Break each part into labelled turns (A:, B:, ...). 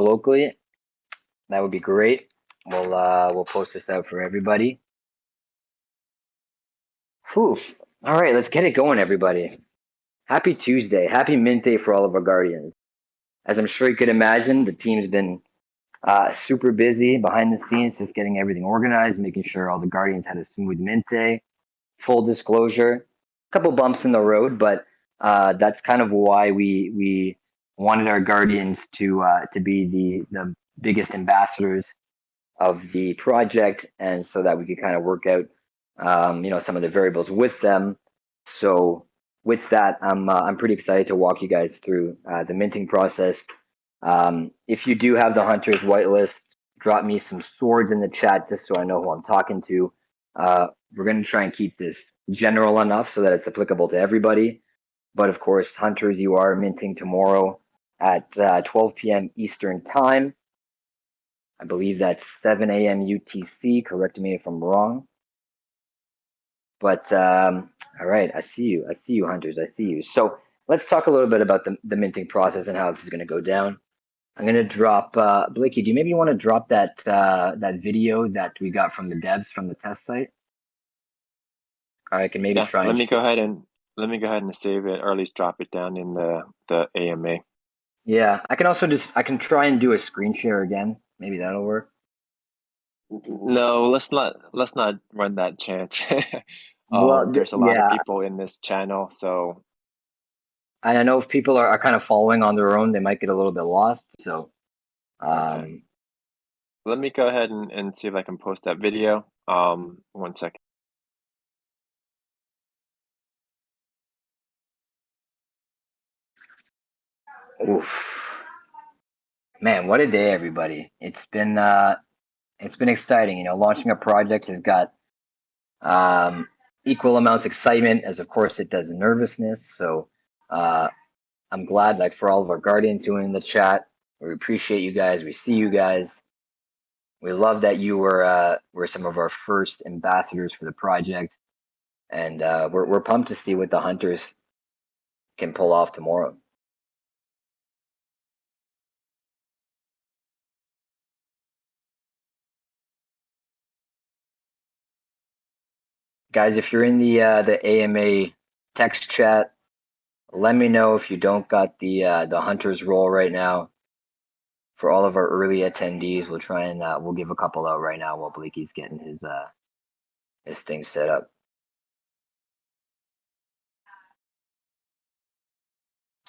A: locally, that would be great. We'll post this out for everybody. Whew. All right, let's get it going, everybody. Happy Tuesday. Happy Mint Day for all of our Guardians. As I'm sure you could imagine, the team's been super busy behind the scenes, just getting everything organized, making sure all the Guardians had a smooth Mint Day. Full disclosure, a couple bumps in the road, but that's kind of why we wanted our Guardians to be the biggest ambassadors of the project, and so that we could kind of work out some of the variables with them. So with that, I'm pretty excited to walk you guys through the minting process. If you do have the Hunters whitelist, drop me some swords in the chat just so I know who I'm talking to. We're going to try and keep this general enough so that it's applicable to everybody. But of course, Hunters, you are minting tomorrow at 12 p.m. Eastern Time. I believe that's 7 a.m. UTC. Correct me if I'm wrong. But all right, I see you. I see you, Hunters. I see you. So let's talk a little bit about the minting process and how this is going to go down. I'm going to drop, Blakey, do you maybe want to drop that video that we got from the devs from the test site? I can maybe try
B: let
A: and
B: me go ahead and save it, or at least drop it down in the AMA.
A: Yeah, I can also I can try and do a screen share again. Maybe that'll work.
B: No, let's not run that chance.
A: Well,
B: There's a lot of
A: yeah,
B: people in this channel, so
A: I know if people are kind of following on their own, they might get a little bit lost. So,
B: okay.
A: um,
B: Let me go ahead and see if I can post that video. 1 second.
A: oof, man, what a day, everybody! It's been exciting. You know, launching a project has got equal amounts of excitement as, of course, it does nervousness. So, uh, I'm glad, like, for all of our guardians who are in the chat. We appreciate you guys. We see you guys. We love that you were some of our first ambassadors for the project, and we're pumped to see what the Hunters can pull off tomorrow. Guys, if you're in the AMA text chat, let me know if you don't got the Hunters role right now. For all of our early attendees, we'll try and we'll give a couple out right now while Blakey's getting his thing set up.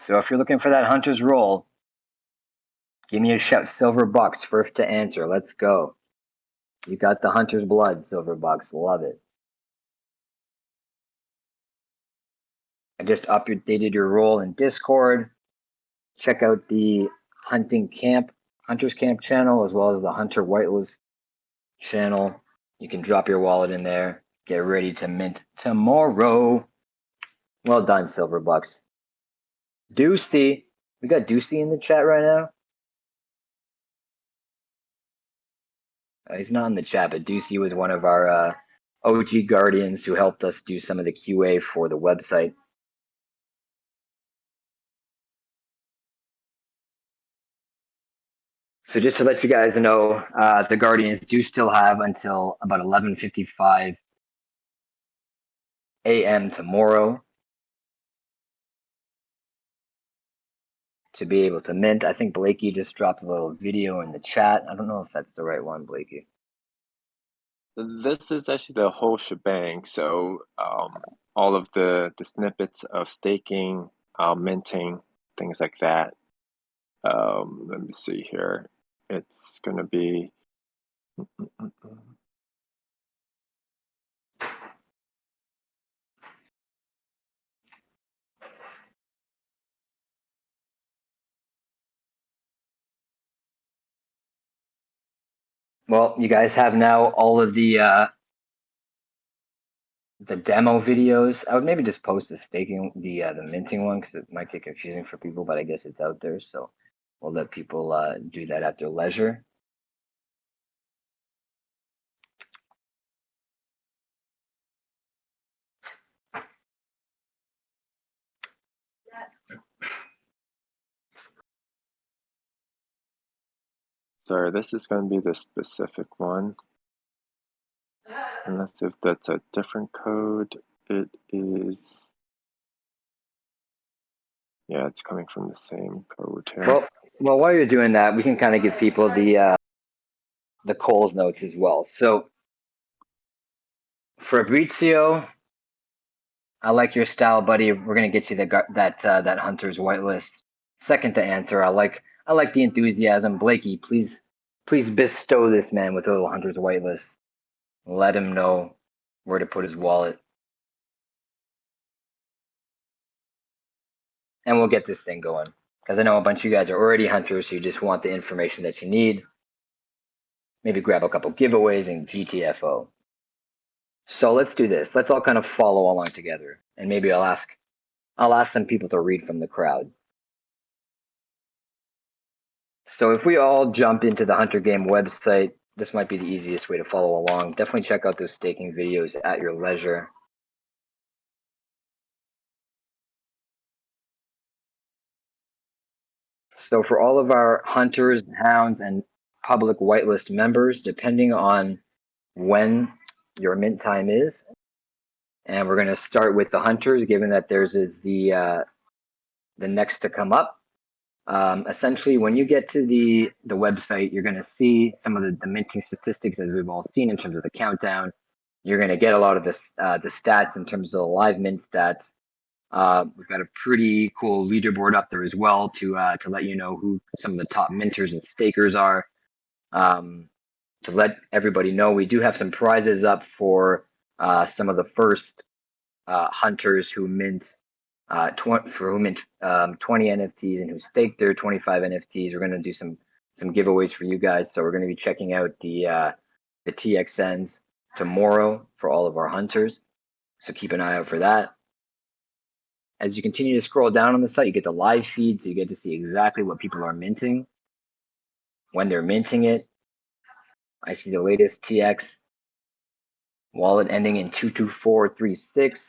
A: So if you're looking for that Hunter's role, give me a shout. Silver Bucks, first to answer. Let's go. You got the Hunter's blood, Silver Bucks. Love it. I just updated your role in Discord. Check out the Hunters Camp channel, as well as the Hunter Whitelist channel. You can drop your wallet in there. Get ready to mint tomorrow. Well done, Silver Bucks. Deucey. We got Deucey in the chat right now. He's not in the chat, but Deucey was one of our OG Guardians who helped us do some of the QA for the website. So just to let you guys know, the Guardians do still have until about 11:55 a.m. tomorrow to be able to mint. I think Blakey just dropped a little video in the chat. I don't know if that's the right one, Blakey.
B: This is actually the whole shebang. So all of the snippets of staking, minting, things like that. Let me see here. It's gonna be.
A: Well, you guys have now all of the demo videos. I would maybe just post the staking, the minting one, because it might get confusing for people, but I guess it's out there, so we'll let people do that at their leisure.
B: Sorry, this is going to be the specific one. Unless if that's a different code, it is. Yeah, it's coming from the same code here.
A: Well, while you're doing that, we can kind of give people the Coles notes as well. So Fabrizio, I like your style, buddy. We're gonna get you that Hunter's whitelist. Second to answer, I like the enthusiasm. Blakey, please bestow this man with a little Hunter's whitelist. Let him know where to put his wallet, and we'll get this thing going. Because I know a bunch of you guys are already hunters, so you just want the information that you need. Maybe grab a couple giveaways and GTFO. So let's do this. Let's all kind of follow along together, and maybe I'll ask some people to read from the crowd. So if we all jump into the Hunter Game website, this might be the easiest way to follow along. Definitely check out those staking videos at your leisure. So for all of our hunters, hounds, and public whitelist members, depending on when your mint time is, and we're going to start with the hunters, given that theirs is the next to come up. Essentially, when you get to the website, you're going to see some of the minting statistics as we've all seen in terms of the countdown. You're going to get a lot of the stats in terms of the live mint stats. We've got a pretty cool leaderboard up there as well to let you know who some of the top minters and stakers are. To let everybody know, we do have some prizes up for some of the first hunters who mint for who mint 20 NFTs and who stake their 25 NFTs. We're going to do some giveaways for you guys. So we're going to be checking out the TXNs tomorrow for all of our hunters. So keep an eye out for that. As you continue to scroll down on the site, you get the live feed, so you get to see exactly what people are minting, when they're minting it. I see the latest TX wallet ending in 22436,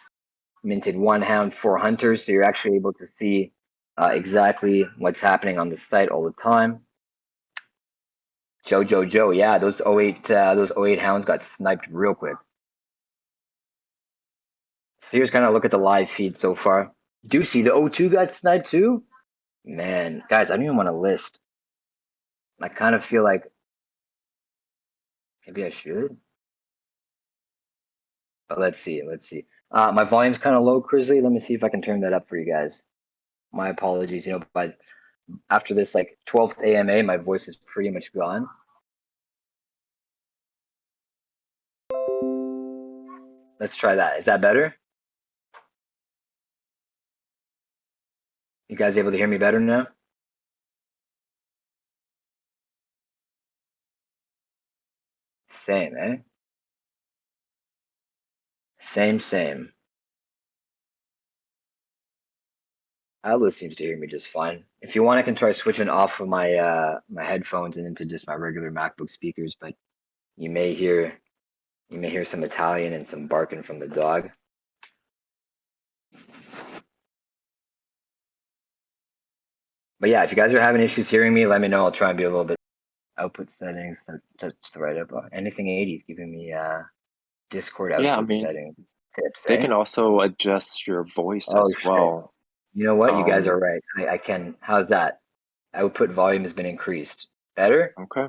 A: minted 1 hound, 4 hunters, so you're actually able to see exactly what's happening on the site all the time. Joe, yeah, those 08 hounds got sniped real quick. So here's kind of a look at the live feed so far. Do see the 02 got sniped too? Man, guys, I don't even want to list. I kind of feel like maybe I should. But let's see. My volume's kind of low, Crisley. Let me see if I can turn that up for you guys. My apologies. But after this, like 12th AMA, my voice is pretty much gone. Let's try that. Is that better? You guys able to hear me better now? Same, eh? Same. Alice seems to hear me just fine. If you want, I can try switching off of my headphones and into just my regular MacBook speakers. But you may hear some Italian and some barking from the dog. But yeah, if you guys are having issues hearing me, let me know. I'll try and be a little bit. Output settings. That's the right up. Anything 80 is giving me Discord
B: Yeah, I
A: output
B: mean,
A: settings tips,
B: they
A: eh?
B: can also adjust your voice
A: Oh
B: as
A: shit.
B: well.
A: You know what? You guys
B: Um,
A: are right. I can. How's that? Output volume has been increased. Better?
B: okay.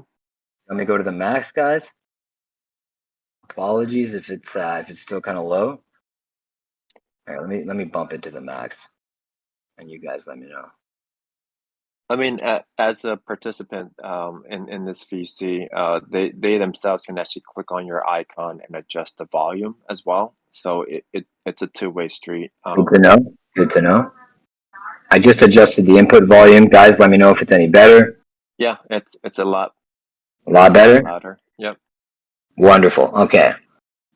A: Let me go to the max, guys. Apologies if it's still kind of low. All right, let me bump it to the max, and you guys let me know.
B: I mean, as a participant in this VC, they themselves can actually click on your icon and adjust the volume as well. So it's a two-way street.
A: Good to know. Good to know. I just adjusted the input volume, guys. Let me know if it's any better.
B: Yeah, it's a lot
A: A lot better.
B: louder. Yep.
A: Wonderful. Okay.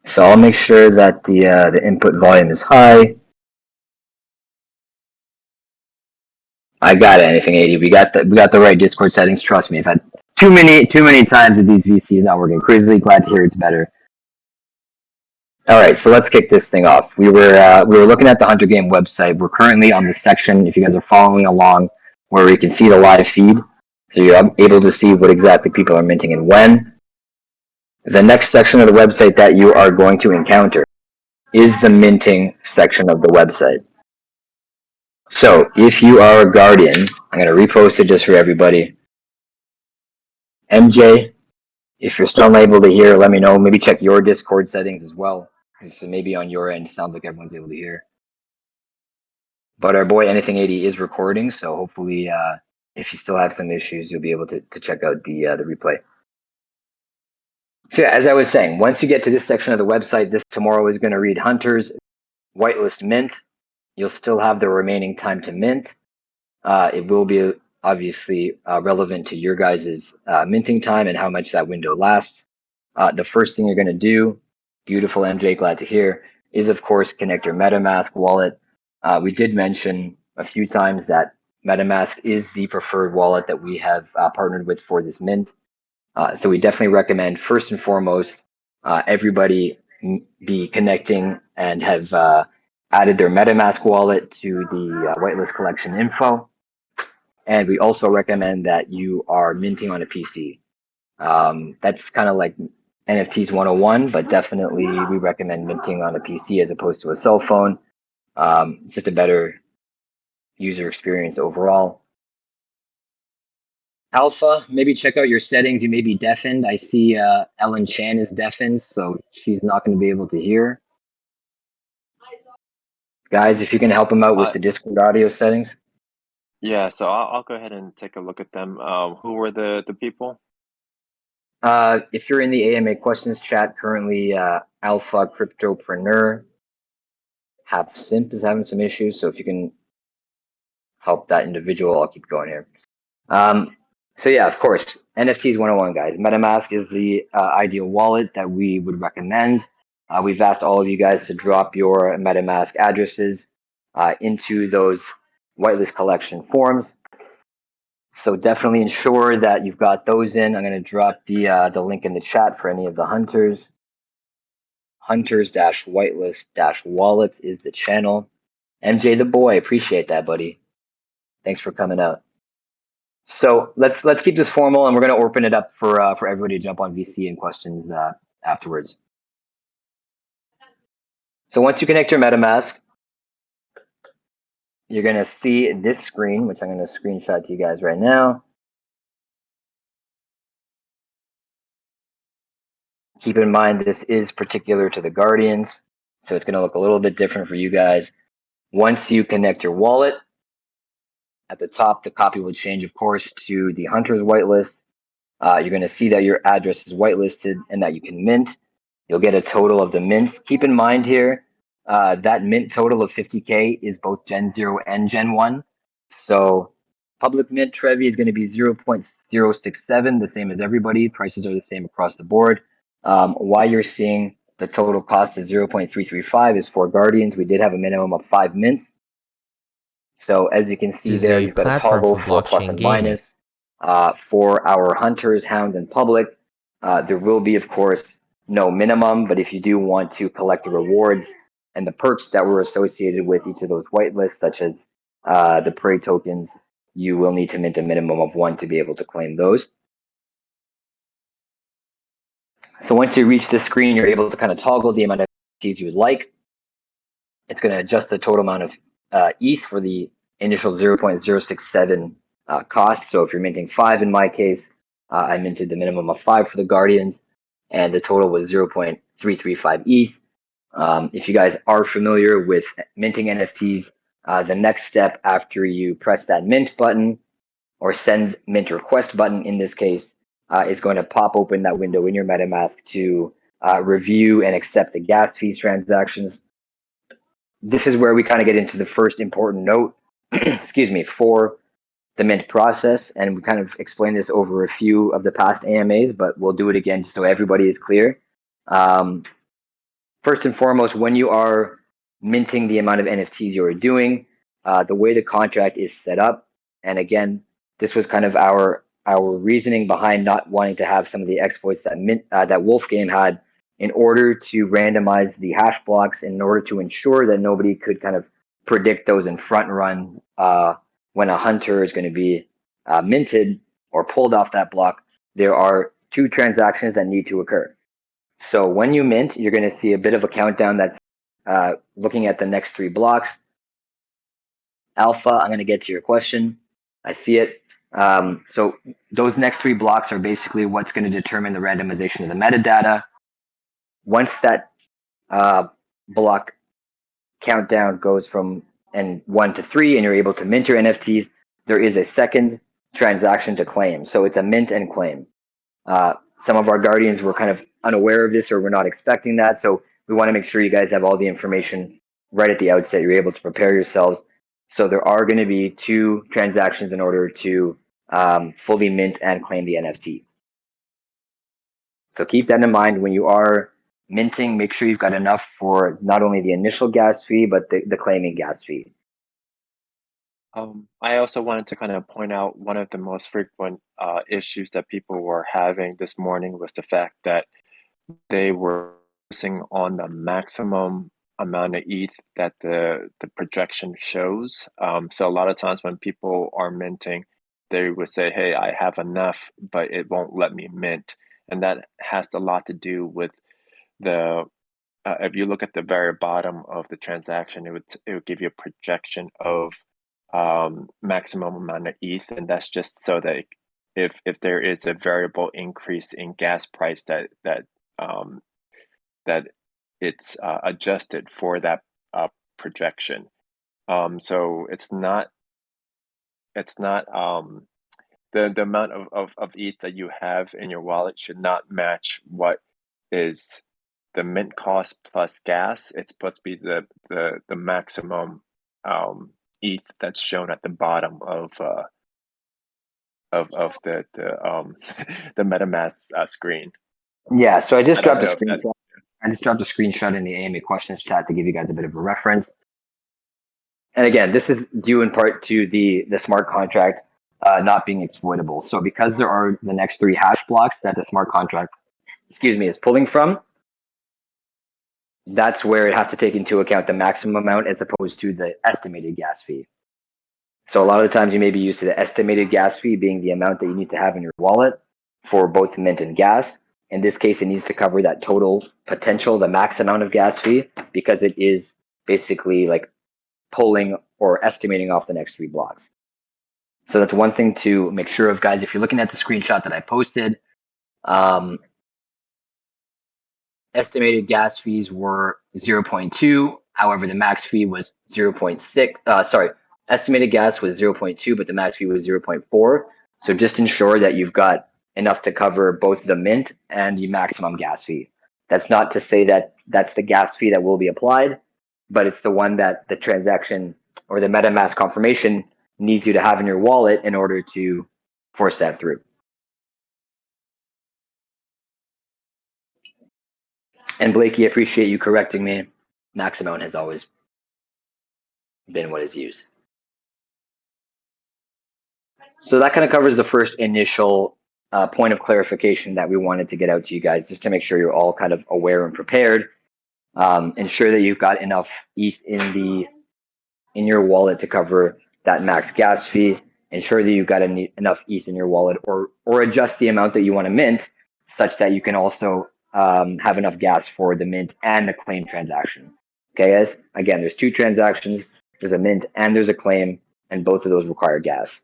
A: So I'll make sure that the input volume is high. I got it. Anything 80. We got the right Discord settings. Trust me. I've had too many times with these VCs not working. Crazily glad to hear it's better. All right, so let's kick this thing off. We were looking at the Hunter Game website. We're currently on the section, if you guys are following along, where we can see the live feed. So you're able to see what exactly people are minting and when. The next section of the website that you are going to encounter is the minting section of the website. So if you are a guardian, I'm going to repost it just for everybody. MJ, if you're still unable to hear, let me know. Maybe check your Discord settings as well. So maybe on your end, it sounds like everyone's able to hear. But our boy Anything 80 is recording, so hopefully, if you still have some issues, you'll be able to check out the replay. So yeah, as I was saying, once you get to this section of the website, this tomorrow is going to read Hunters Whitelist Mint. You'll still have the remaining time to mint. It will be obviously relevant to your guys' minting time and how much that window lasts. The first thing you're going to do, beautiful MJ, glad to hear, is of course connect your MetaMask wallet. We did mention a few times that MetaMask is the preferred wallet that we have partnered with for this mint. So we definitely recommend first and foremost everybody be connecting and have added their MetaMask wallet to the whitelist collection info. And we also recommend that you are minting on a PC. That's kind of like NFTs 101, but definitely we recommend minting on a PC as opposed to a cell phone. It's just a better user experience overall. Alpha, maybe check out your settings. You may be deafened. I see Ellen Chan is deafened, so she's not going to be able to hear. Guys, if you can help him out with the Discord audio settings.
B: Yeah, so I'll go ahead and take a look at them. Who were the people?
A: If you're in the AMA questions chat currently, Alpha Cryptopreneur, Half Simp is having some issues, so if you can help that individual, I'll keep going here. So yeah, of course, NFTs 101, guys. MetaMask is the ideal wallet that we would recommend. We've asked all of you guys to drop your MetaMask addresses into those whitelist collection forms. So definitely ensure that you've got those in. I'm going to drop the link in the chat for any of the hunters. Hunters-whitelist-wallets is the channel. MJ the boy, appreciate that, buddy. Thanks for coming out. So let's keep this formal, and we're going to open it up for everybody to jump on VC and questions afterwards. So once you connect your MetaMask, you're going to see this screen, which I'm going to screenshot to you guys right now. Keep in mind this is particular to the Guardians, so it's going to look a little bit different for you guys. Once you connect your wallet, at the top, the copy will change, of course, to the Hunter's whitelist. You're going to see that your address is whitelisted and that you can mint. You'll get a total of the mints. Keep in mind here, that mint total of 50K is both Gen 0 and Gen 1. So public mint Trevi is going to be 0.067, the same as everybody. Prices are the same across the board. Why you're seeing the total cost is 0.335 is for Guardians. We did have a minimum of 5 mints. So as you can see there, you've got a toggle for plus and minus. For our hunters, hounds, and public, there will be, of course, no minimum, but if you do want to collect the rewards and the perks that were associated with each of those whitelists, such as the prey tokens, you will need to mint a minimum of 1 to be able to claim those. So once you reach this screen, you're able to kind of toggle the amount of NFTs you would like. It's going to adjust the total amount of ETH for the initial 0.067 cost. So if you're minting 5 in my case, I minted the minimum of 5 for the Guardians, and the total was 0.335 ETH. If you guys are familiar with minting NFTs, the next step after you press that mint button or send mint request button in this case is going to pop open that window in your MetaMask to review and accept the gas fees transactions. This is where we kind of get into the first important note, excuse me, for the mint process. And we kind of explained this over a few of the past AMAs, but we'll do it again just so everybody is clear. First and foremost, when you are minting the amount of NFTs you are doing, the way the contract is set up, and again, this was kind of our reasoning behind not wanting to have some of the exploits that that Wolfgame had in order to randomize the hash blocks, in order to ensure that nobody could kind of predict those and front run when a hunter is going to be minted, or pulled off that block, there are two transactions that need to occur. So when you mint, you're going to see a bit of a countdown that's looking at the next three blocks. Alpha, I'm going to get to your question. I see it. So those next three blocks are basically what's going to determine the randomization of the metadata. Once that block countdown goes from 1 to 3 and you're able to mint your NFTs, there is a second transaction to claim. So it's a mint and claim. Some of our guardians were kind of unaware of this or were not expecting that. So we want to make sure you guys have all the information right at the outset. You're able to prepare yourselves. So there are going to be two transactions in order to fully mint and claim the NFT. So keep that in mind when you are minting. Make sure you've got enough for not only the initial gas fee, but the claiming gas fee.
B: I also wanted to kind of point out one of the most frequent issues that people were having this morning was the fact that they were focusing on the maximum amount of ETH that the projection shows. So a lot of times when people are minting, they would say, "Hey, I have enough, but it won't let me mint," and that has a lot to do with the if you look at the very bottom of the transaction, it would give you a projection of maximum amount of ETH, and that's just so that if there is a variable increase in gas price um, that it's adjusted for that projection. So it's not the amount of ETH that you have in your wallet should not match what is the mint cost plus gas. It's supposed to be the maximum ETH that's shown at the bottom of the the MetaMask screen.
A: Yeah, so I just
B: I don't
A: dropped a
B: know if that.
A: screenshot. I just dropped a screenshot in the AMA questions chat to give you guys a bit of a reference. And again, this is due in part to the smart contract not being exploitable. So because there are the next three hash blocks that the smart contract, is pulling from, that's where it has to take into account the maximum amount as opposed to the estimated gas fee. So a lot of the times you may be used to the estimated gas fee being the amount that you need to have in your wallet for both mint and gas. In this case, it needs to cover that total potential, the max amount of gas fee, because it is basically like pulling or estimating off the next three blocks. So that's one thing to make sure of, guys. If you're looking at the screenshot that I posted, estimated gas fees were 0.2. However, the max fee was 0.6. Estimated gas was 0.2, but the max fee was 0.4. So just ensure that you've got enough to cover both the mint and the maximum gas fee. That's not to say that that's the gas fee that will be applied, but it's the one that the transaction or the MetaMask confirmation needs you to have in your wallet in order to force that through. And Blakey, I appreciate you correcting me. Max amount has always been what is used. So that kind of covers the first initial point of clarification that we wanted to get out to you guys, just to make sure you're all kind of aware and prepared. Ensure that you've got enough ETH in your wallet to cover that max gas fee. Ensure that you've got enough ETH in your wallet, or adjust the amount that you want to mint, such that you can also have enough gas for the mint and the claim transaction. Okay, guys. Again, there's two transactions. There's a mint and there's a claim, and both of those require gas.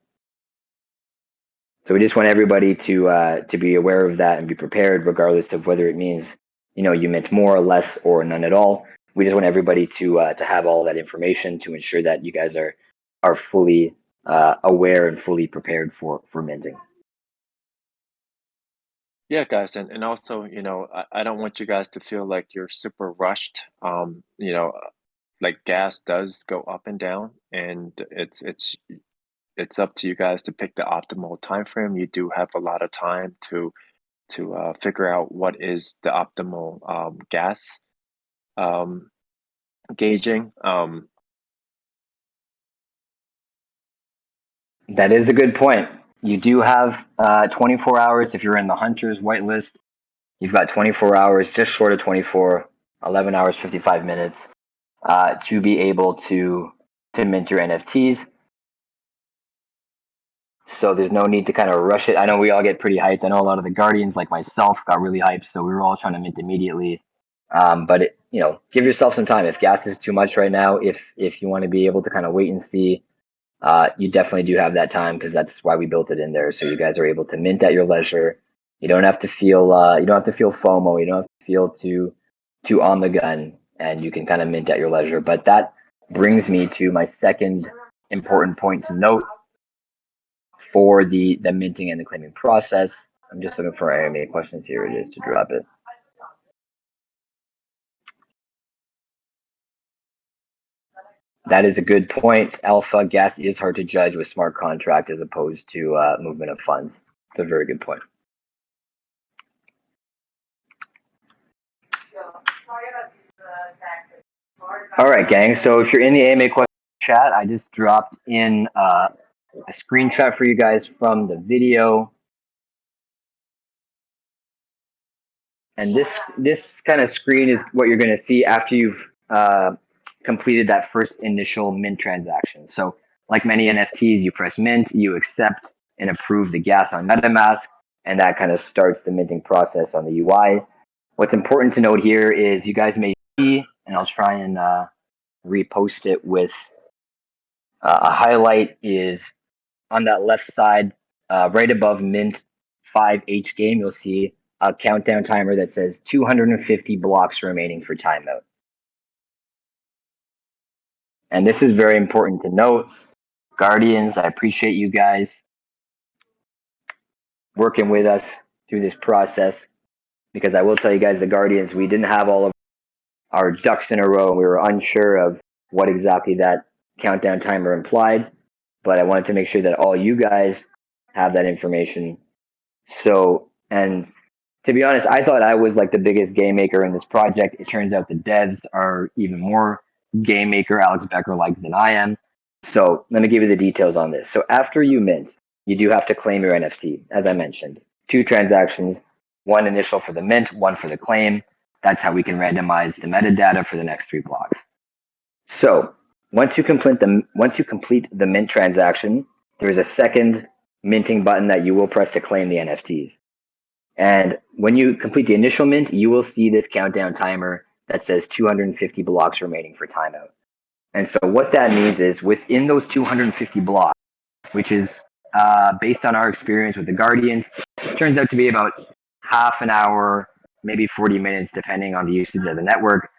A: So we just want everybody to be aware of that and be prepared, regardless of whether it means you mint more or less or none at all. We just want everybody to have all that information to ensure that you guys are fully aware and fully prepared for minting.
B: Yeah, guys, and also, I don't want you guys to feel like you're super rushed. Like gas does go up and down, and it's up to you guys to pick the optimal time frame. You do have a lot of time to figure out what is the optimal gas gauging.
A: That is a good point. You do have 24 hours if you're in the Hunter's whitelist. You've got 24 hours, just short of 24, 11 hours, 55 minutes to be able to mint your NFTs. So there's no need to kind of rush it. I know we all get pretty hyped. I know a lot of the Guardians, like myself, got really hyped. So we were all trying to mint immediately. But give yourself some time. If gas is too much right now, if you want to be able to kind of wait and see, you definitely do have that time because that's why we built it in there. So you guys are able to mint at your leisure. You don't have to feel FOMO. You don't have to feel too on the gun, and you can kind of mint at your leisure. But that brings me to my second important point to note for the minting and the claiming process. I'm just looking for any questions. Here it is to drop it. That is a good point. Alpha gas is hard to judge with smart contract as opposed to movement of funds. It's a very good point. All right, gang. So if you're in the AMA question chat, I just dropped in a screenshot for you guys from the video. And this kind of screen is what you're going to see after you've completed that first initial mint transaction. So like many NFTs, you press mint, you accept and approve the gas on MetaMask, and that kind of starts the minting process on the UI. What's important to note here is you guys may see, and I'll try and repost it with a highlight, is on that left side, right above mint 5H game, you'll see a countdown timer that says 250 blocks remaining for timeout. And this is very important to note. Guardians, I appreciate you guys working with us through this process, because I will tell you guys, the Guardians, we didn't have all of our ducks in a row. We were unsure of what exactly that countdown timer implied, but I wanted to make sure that all you guys have that information. So, and to be honest, I thought I was like the biggest game maker in this project. It turns out the devs are even more game maker, Alex Becker like than I am. So let me give you the details on this. So after you mint, you do have to claim your NFT, as I mentioned. 2 transactions, one initial for the mint, one for the claim. That's how we can randomize the metadata for the next 3 blocks. So once you complete the mint transaction, there is a second minting button that you will press to claim the NFTs. And when you complete the initial mint, you will see this countdown timer that says 250 blocks remaining for timeout. And so what that means is within those 250 blocks, which is based on our experience with the Guardians, turns out to be about half an hour, maybe 40 minutes, depending on the usage of the network.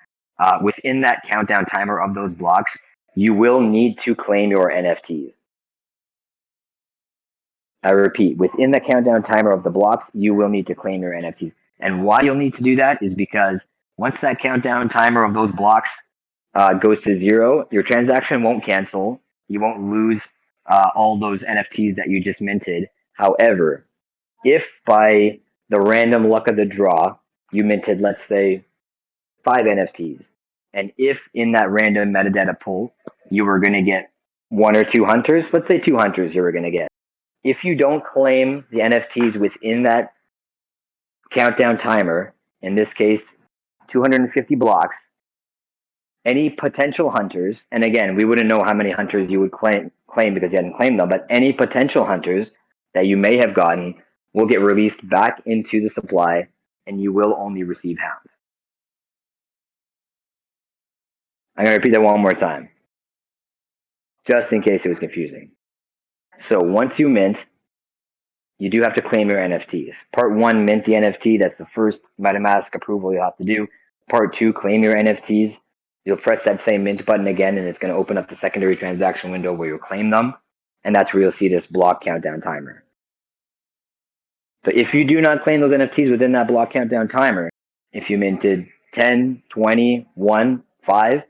A: Within that countdown timer of those blocks, you will need to claim your NFTs. I repeat, within the countdown timer of the blocks, you will need to claim your NFTs. And why you'll need to do that is because once that countdown timer of those blocks goes to 0, your transaction won't cancel. You won't lose all those NFTs that you just minted. However, if by the random luck of the draw, you minted, let's say, 5 NFTs, and if in that random metadata pool, you were going to get 1 or 2 hunters, let's say 2 hunters you were going to get. If you don't claim the NFTs within that countdown timer, in this case, 250 blocks, any potential hunters, and again, we wouldn't know how many hunters you would claim because you hadn't claimed them, but any potential hunters that you may have gotten will get released back into the supply, and you will only receive hounds. I'm going to repeat that one more time, just in case it was confusing. So once you mint, you do have to claim your NFTs. Part 1, mint the NFT. That's the first MetaMask approval you'll have to do. Part 2, claim your NFTs. You'll press that same mint button again, and it's going to open up the secondary transaction window where you'll claim them. And that's where you'll see this block countdown timer. So if you do not claim those NFTs within that block countdown timer, if you minted 10, 20, 1, 5,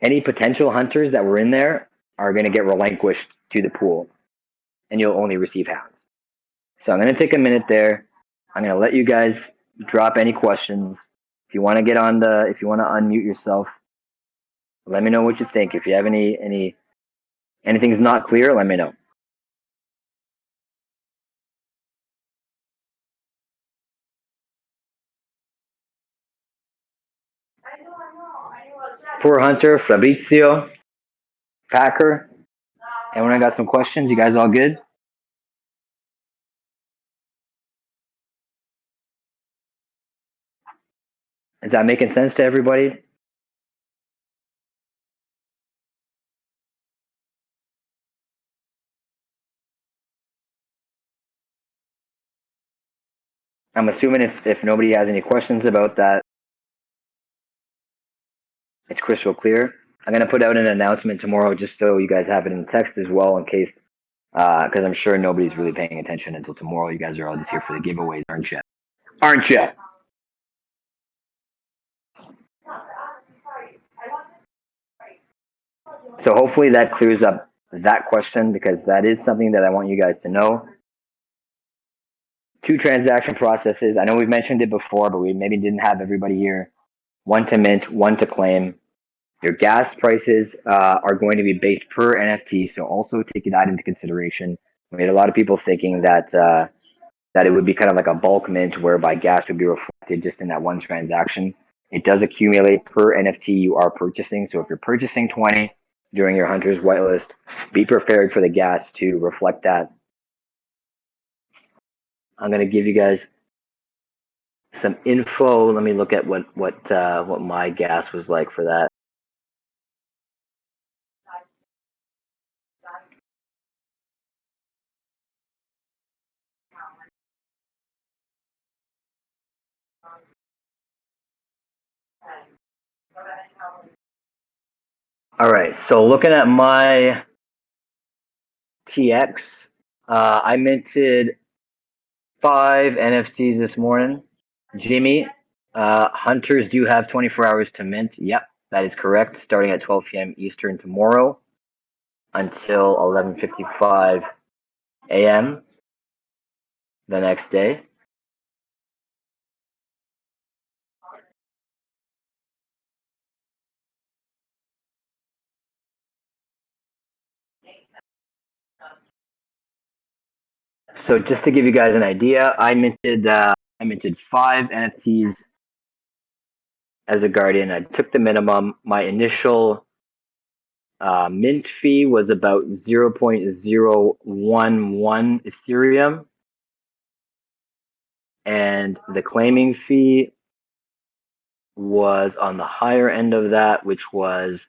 A: any potential hunters that were in there are going to get relinquished to the pool, and you'll only receive hounds. So I'm going to take a minute there. I'm going to let you guys drop any questions. If you want to if you want to unmute yourself, let me know what you think. If you have anything's not clear, let me know. Poor Hunter, Fabrizio, Packer. Everyone got some questions? You guys all good? Is that making sense to everybody? I'm assuming if nobody has any questions about that, it's crystal clear. I'm going to put out an announcement tomorrow just so you guys have it in text as well in case, because I'm sure nobody's really paying attention until tomorrow. You guys are all just here for the giveaways, aren't you? Aren't you? So hopefully that clears up that question because that is something that I want you guys to know. Two transaction processes. I know we've mentioned it before, but we maybe didn't have everybody here. One to mint, one to claim. Your gas prices are going to be based per NFT, so also take that into consideration. We had a lot of people thinking that it would be kind of like a bulk mint whereby gas would be reflected just in that one transaction. It does accumulate per NFT you are purchasing. So if you're purchasing 20 during your hunter's whitelist, be prepared for the gas to reflect that. I'm going to give you guys some info. Let me look at what my gas was like for that. All right, so looking at my TX, I minted 5 NFTs this morning. Jimmy, hunters do have 24 hours to mint. Yep, that is correct. Starting at 12 p.m. Eastern tomorrow until 11:55 a.m. the next day. So just to give you guys an idea, I minted 5 NFTs as a guardian. I took the minimum. My initial mint fee was about 0.011 Ethereum, and the claiming fee was on the higher end of that, which was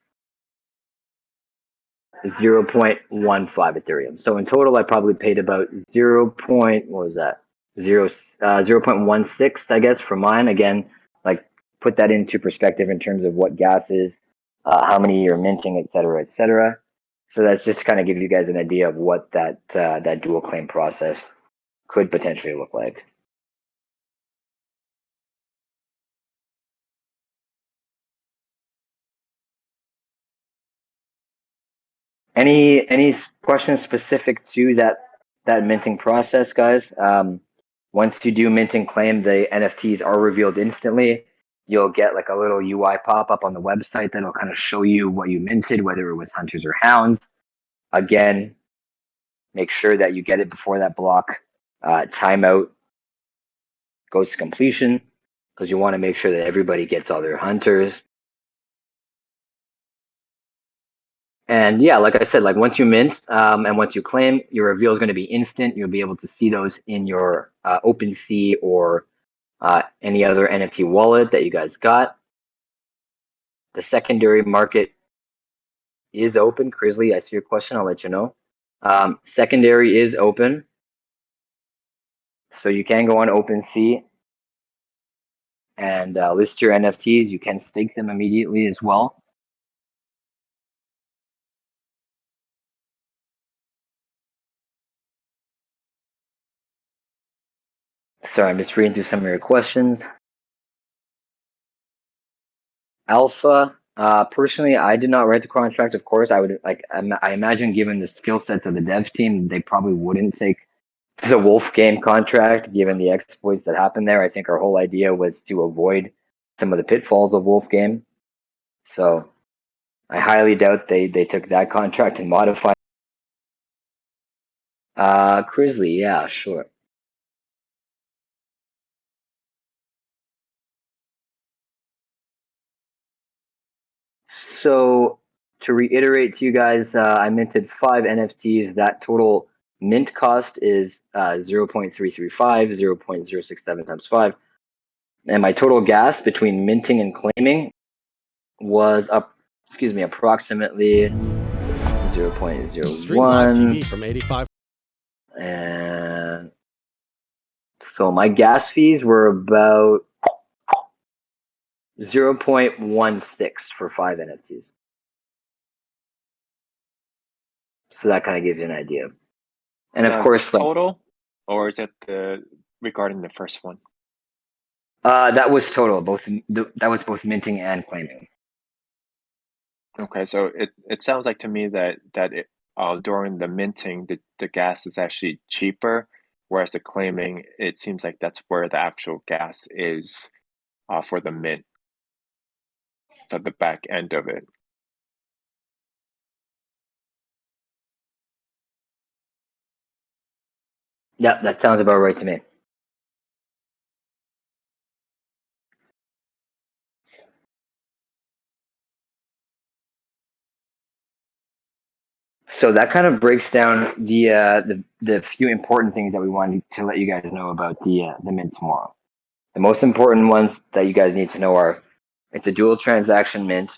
A: 0.15 Ethereum. So in total, I probably paid about 0. What was that? 0.16, I guess, for mine. Again, like put that into perspective in terms of what gas is, how many you're minting, et cetera, et cetera. So that's just kind of give you guys an idea of what that dual claim process could potentially look like. Any questions specific to that minting process, guys? Once you do mint and claim, the NFTs are revealed instantly. You'll get like a little UI pop up on the website that'll kind of show you what you minted, whether it was hunters or hounds. Again, make sure that you get it before that block timeout goes to completion because you want to make sure that everybody gets all their hunters. And yeah, like I said, like once you mint and once you claim, your reveal is going to be instant. You'll be able to see those in your OpenSea or any other NFT wallet that you guys got. The secondary market is open. Crisley, I see your question. I'll let you know. Secondary is open. So you can go on OpenSea and list your NFTs. You can stake them immediately as well. Sorry, I'm just reading through some of your questions. Alpha, personally, I did not write the contract. Of course, I would like. I imagine, given the skill sets of the dev team, they probably wouldn't take the Wolf game contract, given the exploits that happened there. I think our whole idea was to avoid some of the pitfalls of Wolf game. So I highly doubt they took that contract and modified. Crisley, yeah, sure. So to reiterate to you guys, I minted 5 NFTs. That total mint cost is 0.335, 0.067 times 5. And my total gas between minting and claiming was approximately 0.01.
C: From 85.
A: And so my gas fees were about 0.16 for 5 NFTs. So that kind of gives you an idea. And
B: now,
A: of
B: is this
A: course,
B: total, or is it regarding the first one?
A: that was total. That was both minting and claiming.
B: Okay, so it sounds like to me that during the minting, the gas is actually cheaper, whereas the claiming, it seems like that's where the actual gas is for the mint, so the back end of it.
A: Yeah, that sounds about right to me. So that kind of breaks down the few important things that we wanted to let you guys know about the mint tomorrow. The most important ones that you guys need to know are it's a dual transaction mint.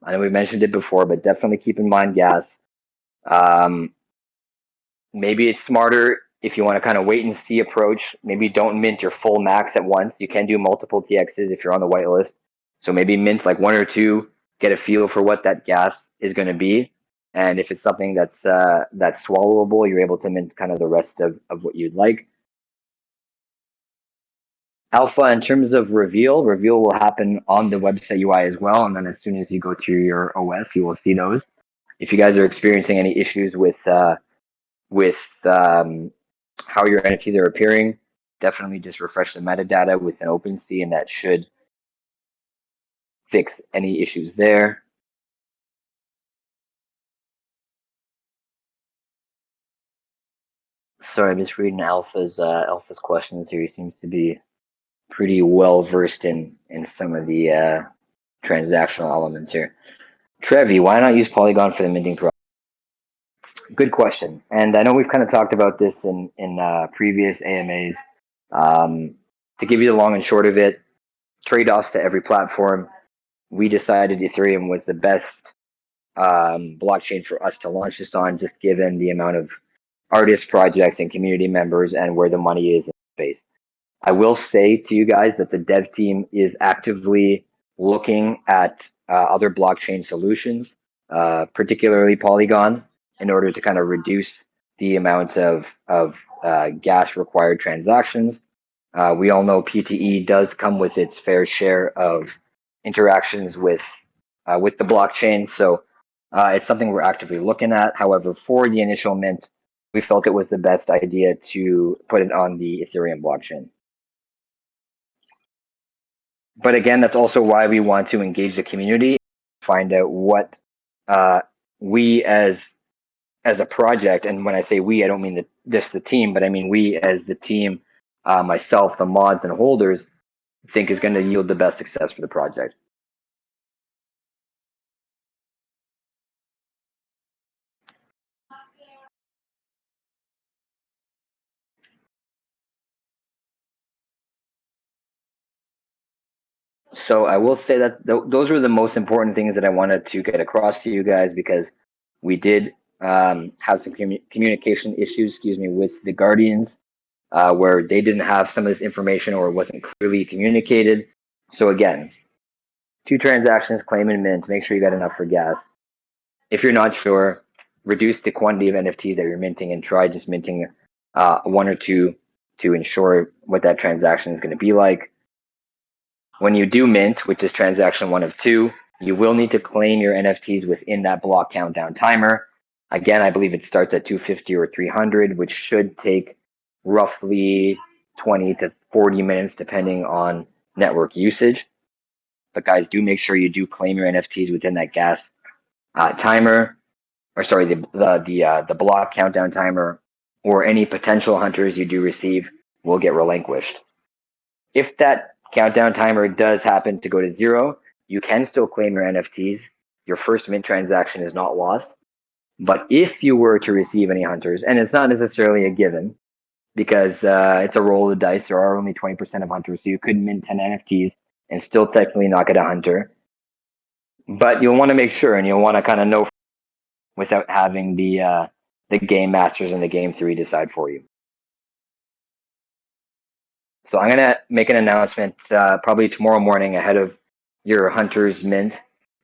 A: I know we mentioned it before, but definitely keep in mind gas. Um, Maybe it's smarter if you want to kind of wait and see approach. Maybe don't mint your full max at once. You can do multiple TXs if you're on the whitelist. So maybe mint like one or two, get a feel for what that gas is going to be. And if it's something that's swallowable, you're able to mint kind of the rest of what you'd like. Alpha, in terms of reveal will happen on the website UI as well. And then as soon as you go to your OS, you will see those. If you guys are experiencing any issues with how your NFTs are appearing, definitely just refresh the metadata with an OpenSea, and that should fix any issues there. Sorry, I'm just reading Alpha's questions here. He seems to be pretty well versed in some of the transactional elements here. Trevi, why not use Polygon for the minting process? Good question, and I know we've kind of talked about this in previous AMAs. To give you the long and short of it, trade-offs to every platform. We decided Ethereum was the best blockchain for us to launch this on, just given the amount of artists, projects, and community members and where the money is in space. I will say to you guys that the dev team is actively looking at other blockchain solutions, particularly Polygon, in order to kind of reduce the amount of gas required transactions. We all know PTE does come with its fair share of interactions with the blockchain, so it's something we're actively looking at. However, for the initial mint, we felt it was the best idea to put it on the Ethereum blockchain. But again, that's also why we want to engage the community, find out what we as a project, and when I say we, I don't mean just the team, but I mean we as the team, myself, the mods and holders, think is going to yield the best success for the project. So I will say that those were the most important things that I wanted to get across to you guys, because we did have some communication issues, with the Guardians, where they didn't have some of this information or it wasn't clearly communicated. So again, 2 transactions, claim and mint. Make sure you got enough for gas. If you're not sure, reduce the quantity of NFTs that you're minting and try just minting 1 or 2 to ensure what that transaction is going to be like. When you do mint, which is transaction 1 of 2, you will need to claim your NFTs within that block countdown timer. Again, I believe it starts at 250 or 300, which should take roughly 20 to 40 minutes depending on network usage. But guys, do make sure you do claim your NFTs within that gas timer, or sorry, the block countdown timer, or any potential hunters you do receive will get relinquished. If that countdown timer does happen to go to 0, you can still claim your NFTs. Your first mint transaction is not lost. But if you were to receive any hunters, and it's not necessarily a given, because it's a roll of the dice. There are only 20% of hunters, so you could mint 10 NFTs and still technically not get a hunter. But you'll want to make sure, and you'll want to kind of know without having the game masters and the game theory decide for you. So I'm gonna make an announcement probably tomorrow morning ahead of your hunters mint,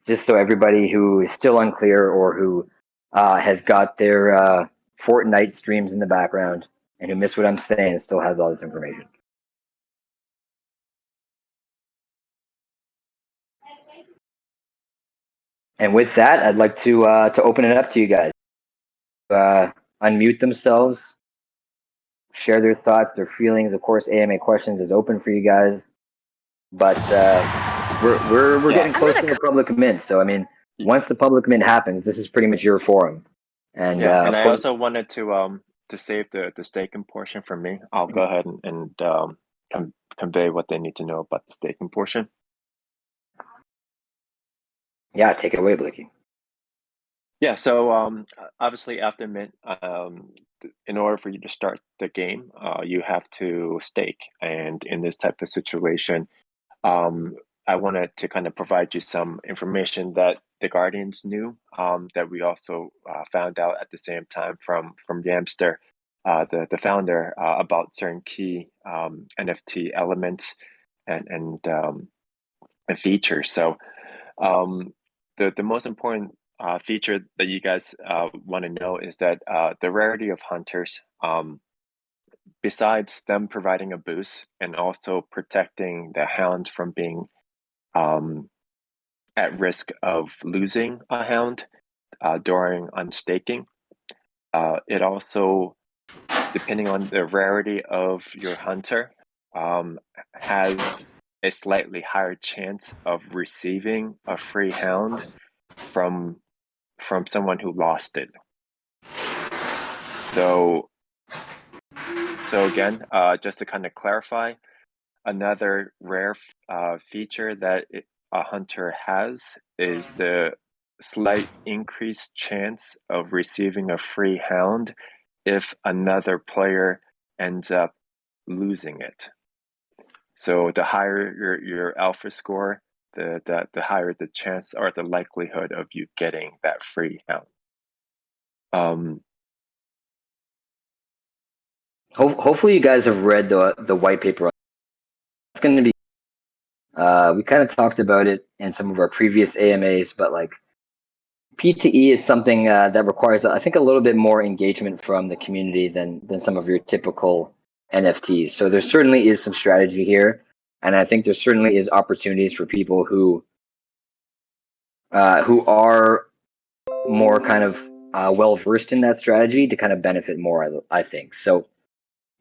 A: just so everybody who is still unclear or who has got their Fortnite streams in the background and who missed what I'm saying still has all this information. And with that, I'd like to open it up to you guys. Unmute themselves, share their thoughts, their feelings. Of course, AMA questions is open for you guys, but we're getting close to the public mint. So I mean, once the public mint happens, this is pretty much your forum. And
B: and
A: of
B: I
A: course,
B: also wanted to save the staking portion for me. I'll go ahead and convey what they need to know about the staking portion.
A: yeah, take it away, Blicky.
B: Yeah, so obviously after mint, in order for you to start the game, you have to stake. And in this type of situation, I wanted to kind of provide you some information that the Guardians knew, that we also found out at the same time from Yamster, the founder, about certain key NFT elements and features. So the most important feature that you guys want to know is that the rarity of hunters, besides them providing a boost and also protecting the hounds from being at risk of losing a hound during unstaking, it also, depending on the rarity of your hunter, has a slightly higher chance of receiving a free hound from someone who lost it. So again, just to kind of clarify, another rare feature that a hunter has is the slight increased chance of receiving a free hound if another player ends up losing it. So the higher your alpha score, the higher the chance or the likelihood of you getting that free hound.
A: Hopefully, you guys have read the white paper. It's going to be. We kind of talked about it in some of our previous AMAs, but like PTE is something that requires, I think, a little bit more engagement from the community than some of your typical NFTs. So there certainly is some strategy here, and I think there certainly is opportunities for people who are more kind of well versed in that strategy to kind of benefit more. I think so.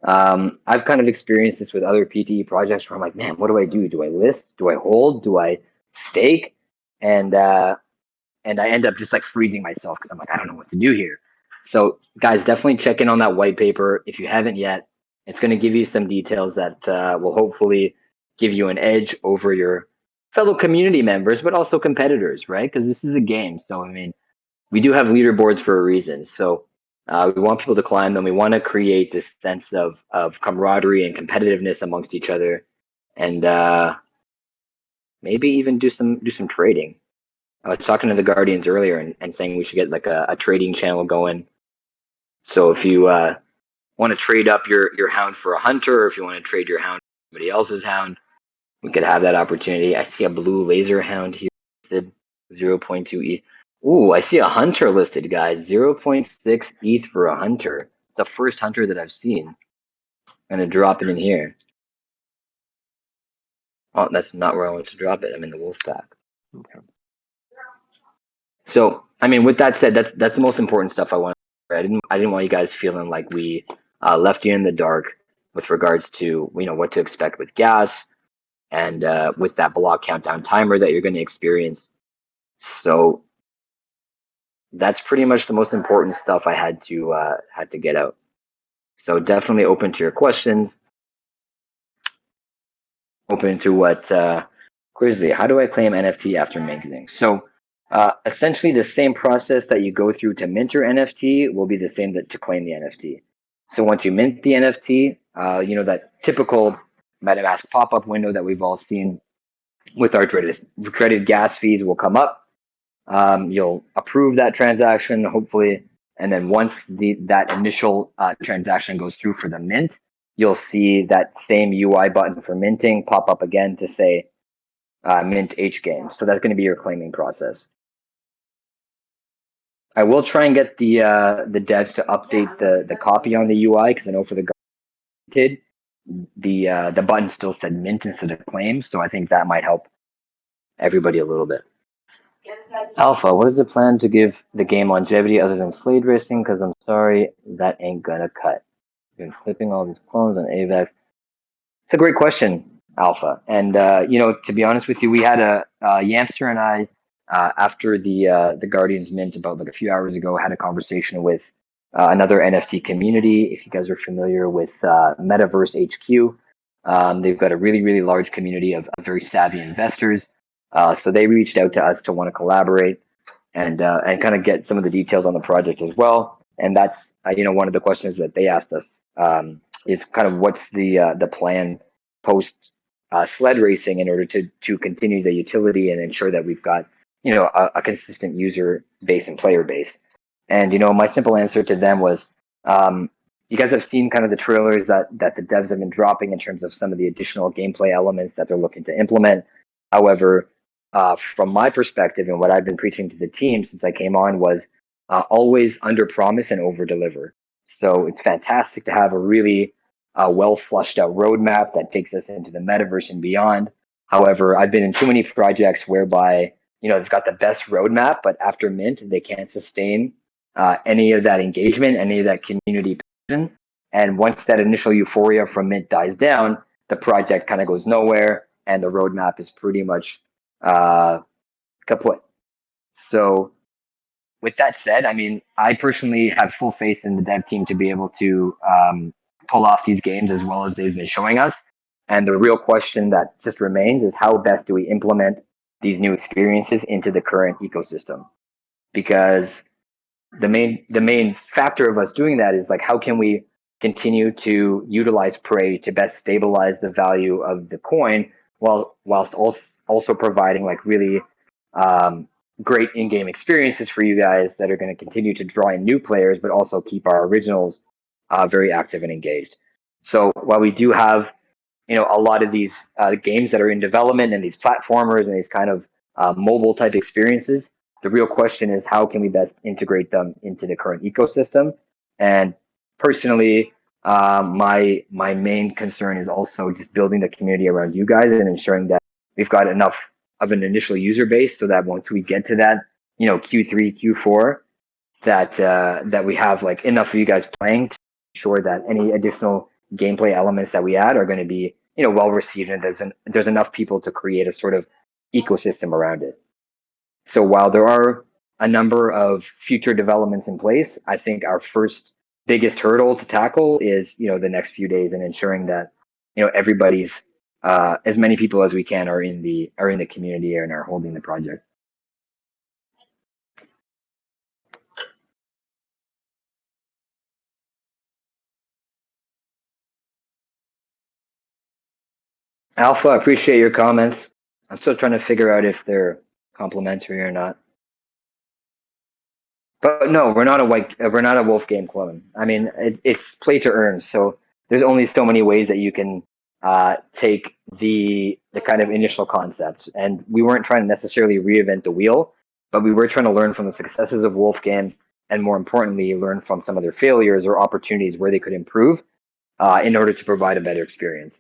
A: I've kind of experienced this with other PTE projects where I'm like, man, what do I do? Do I list? Do I hold? Do I stake? And I end up just like freezing myself because I'm like, I don't know what to do here. So, guys, definitely check in on that white paper if you haven't yet. It's going to give you some details that will hopefully give you an edge over your fellow community members, but also competitors, right? Because this is a game. So, I mean, we do have leaderboards for a reason. So, we want people to climb them. We want to create this sense of camaraderie and competitiveness amongst each other, and maybe even do some trading. I was talking to the Guardians earlier and saying we should get like a trading channel going. So if you want to trade up your hound for a hunter, or if you want to trade your hound for somebody else's hound, we could have that opportunity. I see a blue laser hound here listed 0.2 ETH. Ooh, I see a hunter listed, guys. 0.6 ETH for a hunter. It's the first hunter that I've seen. I'm gonna drop it in here. Oh, that's not where I want to drop it. I'm in the wolf pack.
B: Okay.
A: So, I mean, with that said, that's the most important stuff I want. I didn't want you guys feeling like we left you in the dark with regards to what to expect with gas and with that block countdown timer that you're going to experience. So that's pretty much the most important stuff I had to get out. So definitely open to your questions. Open to what Grizzly. How do I claim NFT after minting? So essentially, the same process that you go through to mint your NFT will be the same to claim the NFT. So once you mint the NFT, that typical MetaMask pop-up window that we've all seen with our dreaded gas fees will come up. You'll approve that transaction, hopefully, and then once that initial transaction goes through for the mint, you'll see that same UI button for minting pop up again to say mint H game. So that's going to be your claiming process. I will try and get the devs to update the copy on the UI because I know for the minted, the button still said mint instead of claim, so I think that might help everybody a little bit. Alpha, what is the plan to give the game longevity other than slade racing? Because I'm sorry, that ain't gonna cut. You've been flipping all these clones on AVAX. It's a great question, Alpha. And to be honest with you, we had a Yamster and I after the Guardians mint about like a few hours ago had a conversation with another NFT community. If you guys are familiar with Metaverse HQ, they've got a really really large community of very savvy investors. So they reached out to us to want to collaborate and kind of get some of the details on the project as well. And that's one of the questions that they asked us is kind of what's the plan post sled racing in order to continue the utility and ensure that we've got a consistent user base and player base. And my simple answer to them was, you guys have seen kind of the trailers that the devs have been dropping in terms of some of the additional gameplay elements that they're looking to implement. However, from my perspective and what I've been preaching to the team since I came on was always under promise and over deliver. So it's fantastic to have a really well flushed out roadmap that takes us into the metaverse and beyond. However, I've been in too many projects whereby they've got the best roadmap, but after mint they can't sustain any of that engagement, any of that community passion. And once that initial euphoria from mint dies down, the project kind of goes nowhere, and the roadmap is pretty much kaput. So, with that said, I mean, I personally have full faith in the dev team to be able to pull off these games as well as they've been showing us. And the real question that just remains is how best do we implement these new experiences into the current ecosystem? Because the main factor of us doing that is like how can we continue to utilize prey to best stabilize the value of the coin whilst also providing like really um, great in-game experiences for you guys that are going to continue to draw in new players but also keep our originals very active and engaged. So while we do have a lot of these games that are in development and these platformers and these kind of mobile type experiences. The real question is how can we best integrate them into the current ecosystem? And personally, my main concern is also just building the community around you guys and ensuring that we've got enough of an initial user base so that once we get to that, Q3, Q4, that we have like enough of you guys playing to ensure that any additional gameplay elements that we add are going to be well received and there's enough people to create a sort of ecosystem around it. So while there are a number of future developments in place, I think our first biggest hurdle to tackle is the next few days and ensuring that everybody's as many people as we can are in the community and are holding the project. Alpha, I appreciate your comments. I'm still trying to figure out if they're complimentary or not. But no, we're not a wolf game clone. I mean, it's play to earn. So there's only so many ways that you can take the kind of initial concept. And we weren't trying to necessarily reinvent the wheel, but we were trying to learn from the successes of Wolf Game, and more importantly, learn from some of their failures or opportunities where they could improve in order to provide a better experience.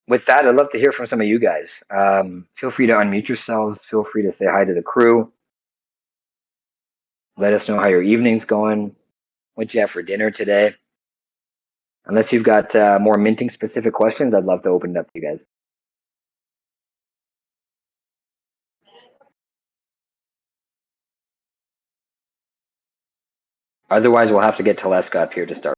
A: With that, I'd love to hear from some of you guys. Feel free to unmute yourselves. Feel free to say hi to the crew. Let us know how your evening's going. What you have for dinner today. Unless you've got more minting specific questions, I'd love to open it up to you guys. Otherwise, we'll have to get Teleska up here to start.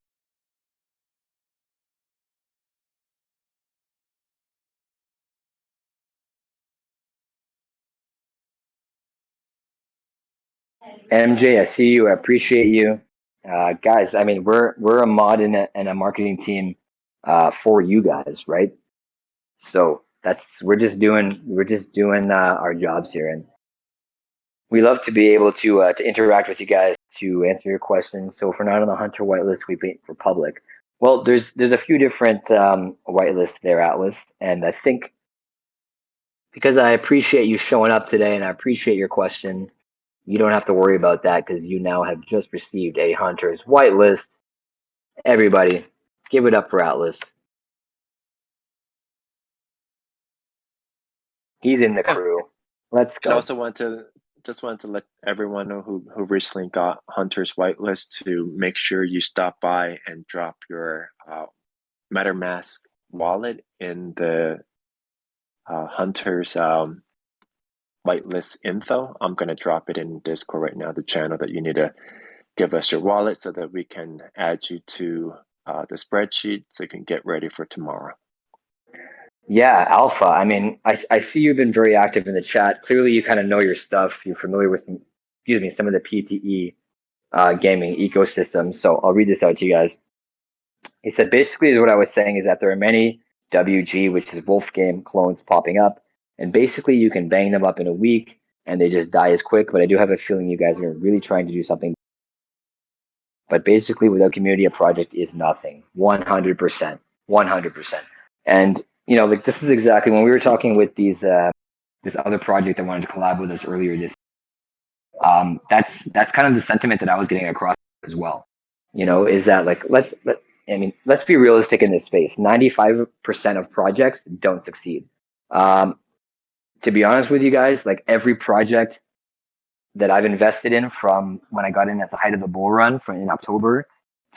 A: MJ, I see you. I appreciate you, guys. I mean, we're a mod and a marketing team for you guys, right? So that's we're just doing our jobs here, and we love to be able to interact with you guys to answer your questions. So if we're not on the Hunter whitelist, we wait for public. Well, there's a few different whitelists there, Atlas, and I think because I appreciate you showing up today and I appreciate your question, you don't have to worry about that because you now have just received a Hunter's whitelist. Everybody, give it up for Atlas. He's in the
B: Yeah,
A: crew. Let's
B: and
A: go.
B: also wanted to let everyone know who recently got Hunter's whitelist to make sure you stop by and drop your MetaMask wallet in the Hunter's whitelist info. I'm gonna drop it in Discord right now, the channel that you need to give us your wallet so that we can add you to the spreadsheet so you can get ready for tomorrow.
A: Yeah, Alpha. I mean, I see you've been very active in the chat. Clearly, you kind of know your stuff. You're familiar with some of the PTE gaming ecosystem. So I'll read this out to you guys. He said basically what I was saying is that there are many WG, which is Wolf game clones popping up, and basically you can bang them up in a week and they just die as quick. But I do have a feeling you guys are really trying to do something. But basically, without community, a project is nothing. 100%, 100%. And like this is exactly when we were talking with this other project that wanted to collab with us earlier this. That's kind of the sentiment that I was getting across as well. Is that like let's be realistic in this space. 95% of projects don't succeed. Um, to be honest with you guys, like every project that I've invested in from when I got in at the height of the bull run from in October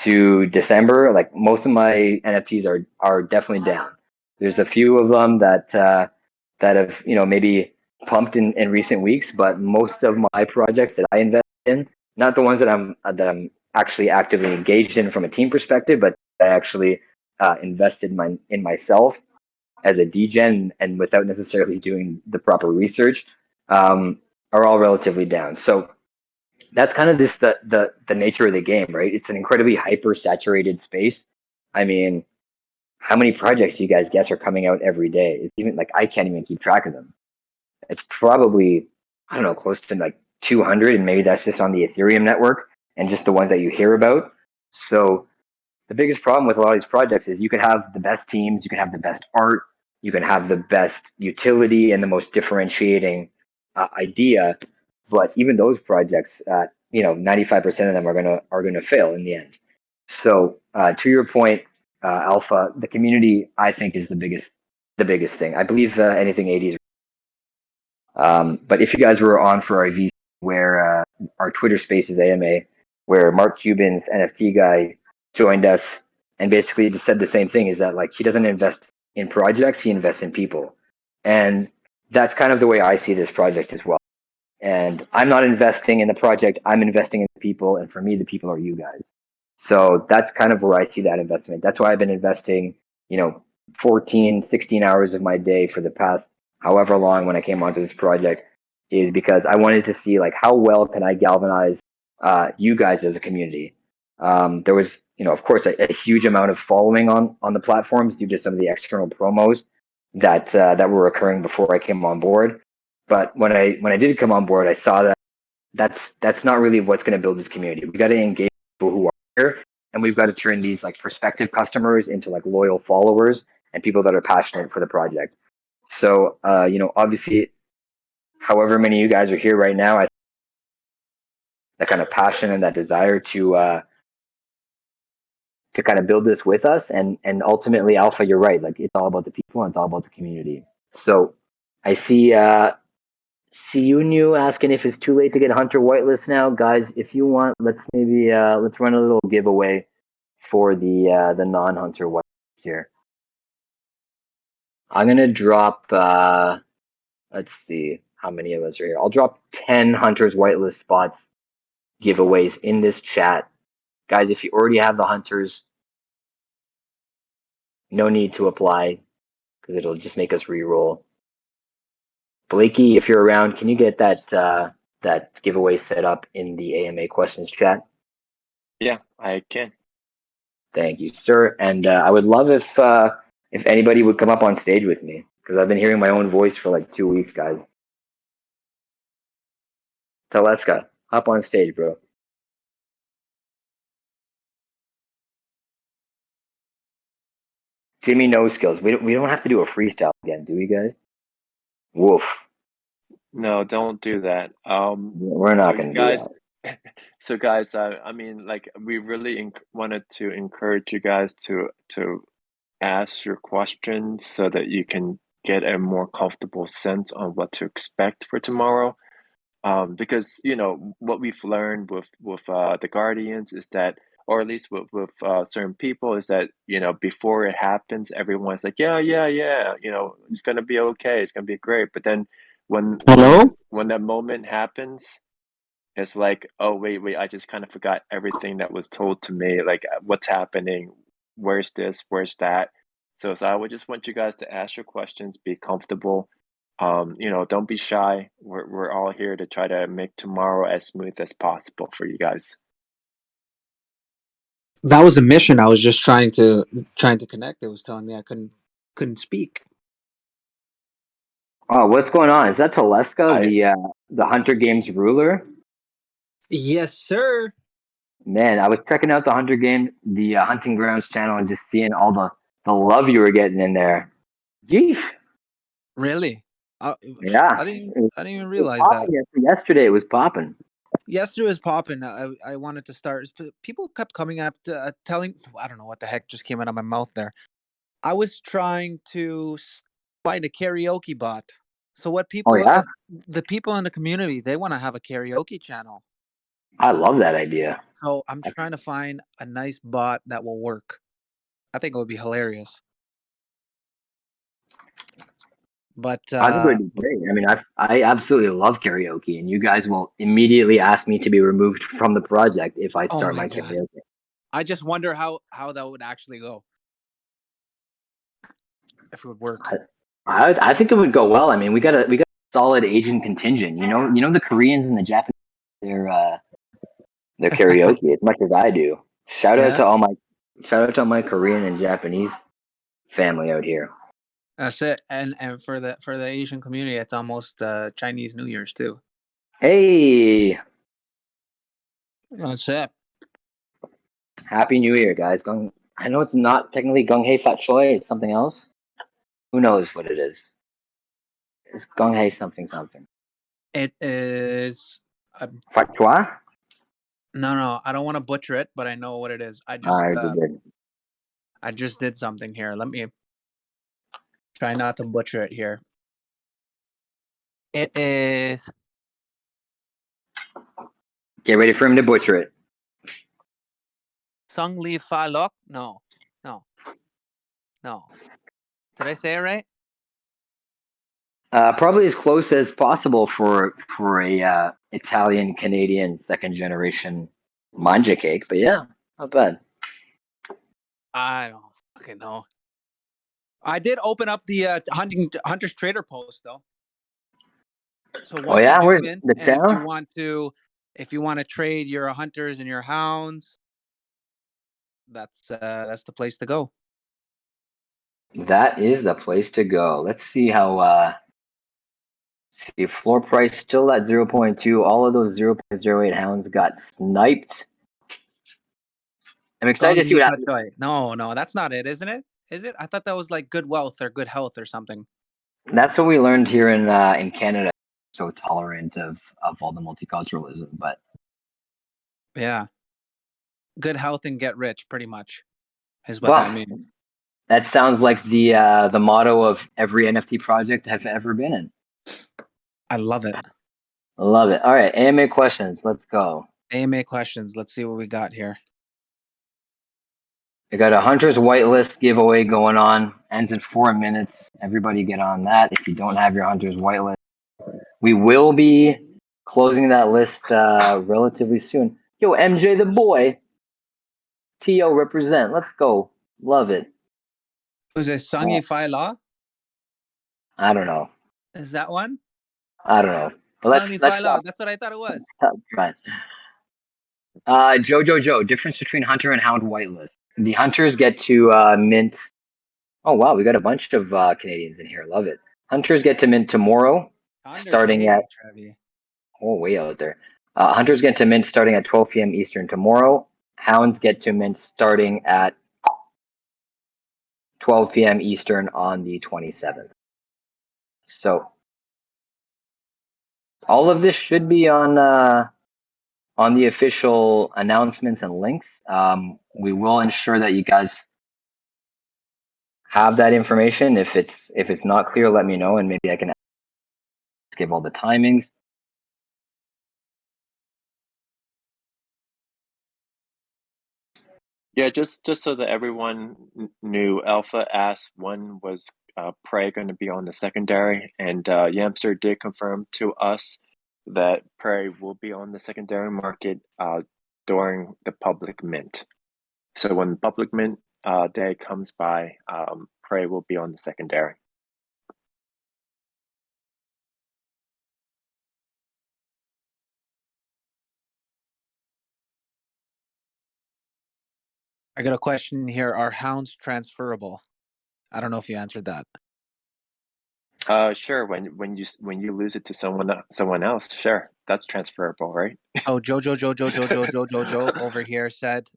A: to December, like most of my NFTs are definitely down. There's a few of them that have maybe pumped in recent weeks, but most of my projects that I invest in, not the ones that I'm actually actively engaged in from a team perspective, but I actually invested in myself as a degen and without necessarily doing the proper research, um, are all relatively down. So that's kind of just the nature of the game, right? It's an incredibly hyper saturated space. I mean, how many projects do you guys guess are coming out every day? It's even like I can't even keep track of them. It's probably I don't know close to like 200, and maybe that's just on the Ethereum network and just the ones that you hear about. So the biggest problem with a lot of these projects is you can have the best teams, you can have the best art, you can have the best utility and the most differentiating idea, but even those projects, 95% of them are gonna fail in the end. So to your point, Alpha, the community I think is the biggest thing. I believe anything 80s. But if you guys were on for our V, where our Twitter Spaces AMA, where Mark Cuban's NFT guy joined us and basically just said the same thing, is that like he doesn't invest in projects, he invests in people, and that's kind of the way I see this project as well. And I'm not investing in the project, I'm investing in the people, and for me, the people are you guys. So that's kind of where I see that investment. That's why I've been investing, you know, 14, 16 hours of my day for the past however long when I came onto this project, is because I wanted to see like how well can I galvanize you guys as a community. There was, of course, a huge amount of following on the platforms due to some of the external promos that were occurring before I came on board. But when I did come on board, I saw that that's not really what's going to build this community. We got to engage people who are here, and we've got to turn these like prospective customers into like loyal followers and people that are passionate for the project. So, obviously, however many of you guys are here right now, I that kind of passion and that desire to kind of build this with us, and ultimately, Alpha, you're right. Like it's all about the people and it's all about the community. So, I see you new asking if it's too late to get Hunter whitelist now, guys. If you want, let's run a little giveaway for the non-Hunter whitelist here. I'm gonna drop. Let's see how many of us are here. I'll drop 10 Hunters whitelist spots giveaways in this chat, guys. If you already have the Hunters, no need to apply because it'll just make us re-roll. Blakey, if you're around, can you get that that giveaway set up in the AMA questions chat?
B: Yeah, I can.
A: Thank you, sir. And I would love if anybody would come up on stage with me because I've been hearing my own voice for like 2 weeks, guys. Teleska, hop on stage, bro. Jimmy No Skills. We don't have to do a freestyle again, do we, guys? Woof.
B: No, don't do that.
A: We're
B: So
A: not
B: you
A: gonna do
B: guys,
A: that.
B: so guys, I mean, like, we really wanted to encourage you guys to ask your questions so that you can get a more comfortable sense on what to expect for tomorrow. Because what we've learned with the Guardians is that, or at least with certain people, is that before it happens, everyone's like, yeah, yeah, yeah, it's gonna be okay, it's gonna be great. But then when when
C: Hello?
B: when that moment happens, it's like, oh, wait, I just kind of forgot everything that was told to me. Like, what's happening? Where's this? Where's that? So I would just want you guys to ask your questions, be comfortable. Don't be shy. We're all here to try to make tomorrow as smooth as possible for you guys.
C: That was a mission. I was just trying to connect. It was telling me I couldn't speak.
A: Oh, what's going on? Is that Teleska,
B: I
A: the Hunter Games ruler?
C: Yes, sir.
A: Man, I was checking out the the Hunting Grounds channel, and just seeing all the love you were getting in there. Yeesh.
C: Really?
A: Yeah,
C: I didn't.
A: it
C: I didn't even
A: was
C: realize that.
A: popping yesterday. It was popping.
C: Yesterday was popping. I wanted to start. People kept coming up to telling. I don't know what the heck just came out of my mouth there. I was trying to find a karaoke bot. So what
A: Oh
C: people,
A: yeah,
C: the people in the community, they want to have a karaoke channel.
A: I love that idea.
C: So I'm trying to find a nice bot that will work. I think it would be hilarious. But
A: I think it would be great. I mean, I absolutely love karaoke, and you guys will immediately ask me to be removed from the project if I
C: oh
A: start
C: my
A: my
C: god,
A: karaoke.
C: I just wonder how that would actually go. If it would work.
A: I think it would go well. I mean, we got a solid Asian contingent. You know the Koreans and the Japanese. Their karaoke as much as I do.
C: Yeah,
A: Shout out to all my Korean and Japanese family out here.
C: that's it. And for the Asian community, it's almost Chinese New Year's too.
A: Hey,
C: That's it.
A: Happy New Year, guys. I know it's not technically Gung Hei Fat Choi. It's something else. Who knows what it is? It's Gung Hei something something.
C: It is.
A: Fat Choi?
C: No, I don't want to butcher it, but I know what it is.
A: Alright, good.
C: I just did something here. Let me try not to butcher it here. It is
A: Get ready for him to butcher it.
C: Sung Lee Fa Lok. No. Did I say it right?
A: Probably as close as possible for a Italian Canadian second generation manja cake, but yeah, not bad.
C: I don't fucking know. I did open up the Hunter's Trader post though. So
A: Oh
C: once you
A: yeah,
C: do
A: where's
C: mint,
A: the
C: and
A: channel?
C: if you want to trade your hunters and your hounds, that's the place to go.
A: That is the place to go. Let's see how see floor price still at 0.2. All of those 0.08 hounds got sniped. I'm excited
C: Gong
A: to see
C: Hee
A: what
C: Fa
A: happens.
C: Choi. No, that's not it, isn't it? Is it? I thought that was like good wealth or good health or something.
A: That's what we learned here in Canada. So tolerant of all the multiculturalism, but
C: Yeah. Good health and get rich, pretty much, is what that
A: well,
C: means.
A: that sounds like the motto of every NFT project I've ever been in.
C: I love it.
A: Love it. All right, AMA questions. Let's go.
C: AMA questions. Let's see what we got here.
A: I got a Hunter's Whitelist giveaway going on. Ends in 4 minutes. Everybody get on that. If you don't have your Hunter's Whitelist, we will be closing that list relatively soon. Yo, MJ the boy. TO represent. Let's go. Love it.
C: Was it Sung
A: Uh,
C: Yi Fai La?
A: I don't know.
C: Is that one?
A: I don't know.
C: Finally
A: let's
C: find out. That's what I thought it was.
A: stop trying. Joe. Difference between hunter and hound whitelist. The hunters get to mint. Oh wow, we got a bunch of Canadians in here. Love it. Hunters get to mint tomorrow,
C: Thunder
A: starting at
C: Bay, Trevi.
A: way out there. Hunters get to mint starting at 12 p.m. Eastern tomorrow. Hounds get to mint starting at 12 p.m. Eastern on the 27th. So all of this should be on the official announcements and links. We will ensure that you guys have that information. If it's not clear, let me know, and maybe I can give all the timings.
B: Yeah, just so that everyone knew, Alpha asked when was Prey going to be on the secondary, and Yamster did confirm to us that Prey will be on the secondary market during the public mint. So when public mint day comes by, Prey will be on the secondary.
C: I got a question here. Are hounds transferable? I don't know if you answered that.
B: Sure. When you lose it to someone else, sure, that's transferable, right?
C: Oh, Joe over here said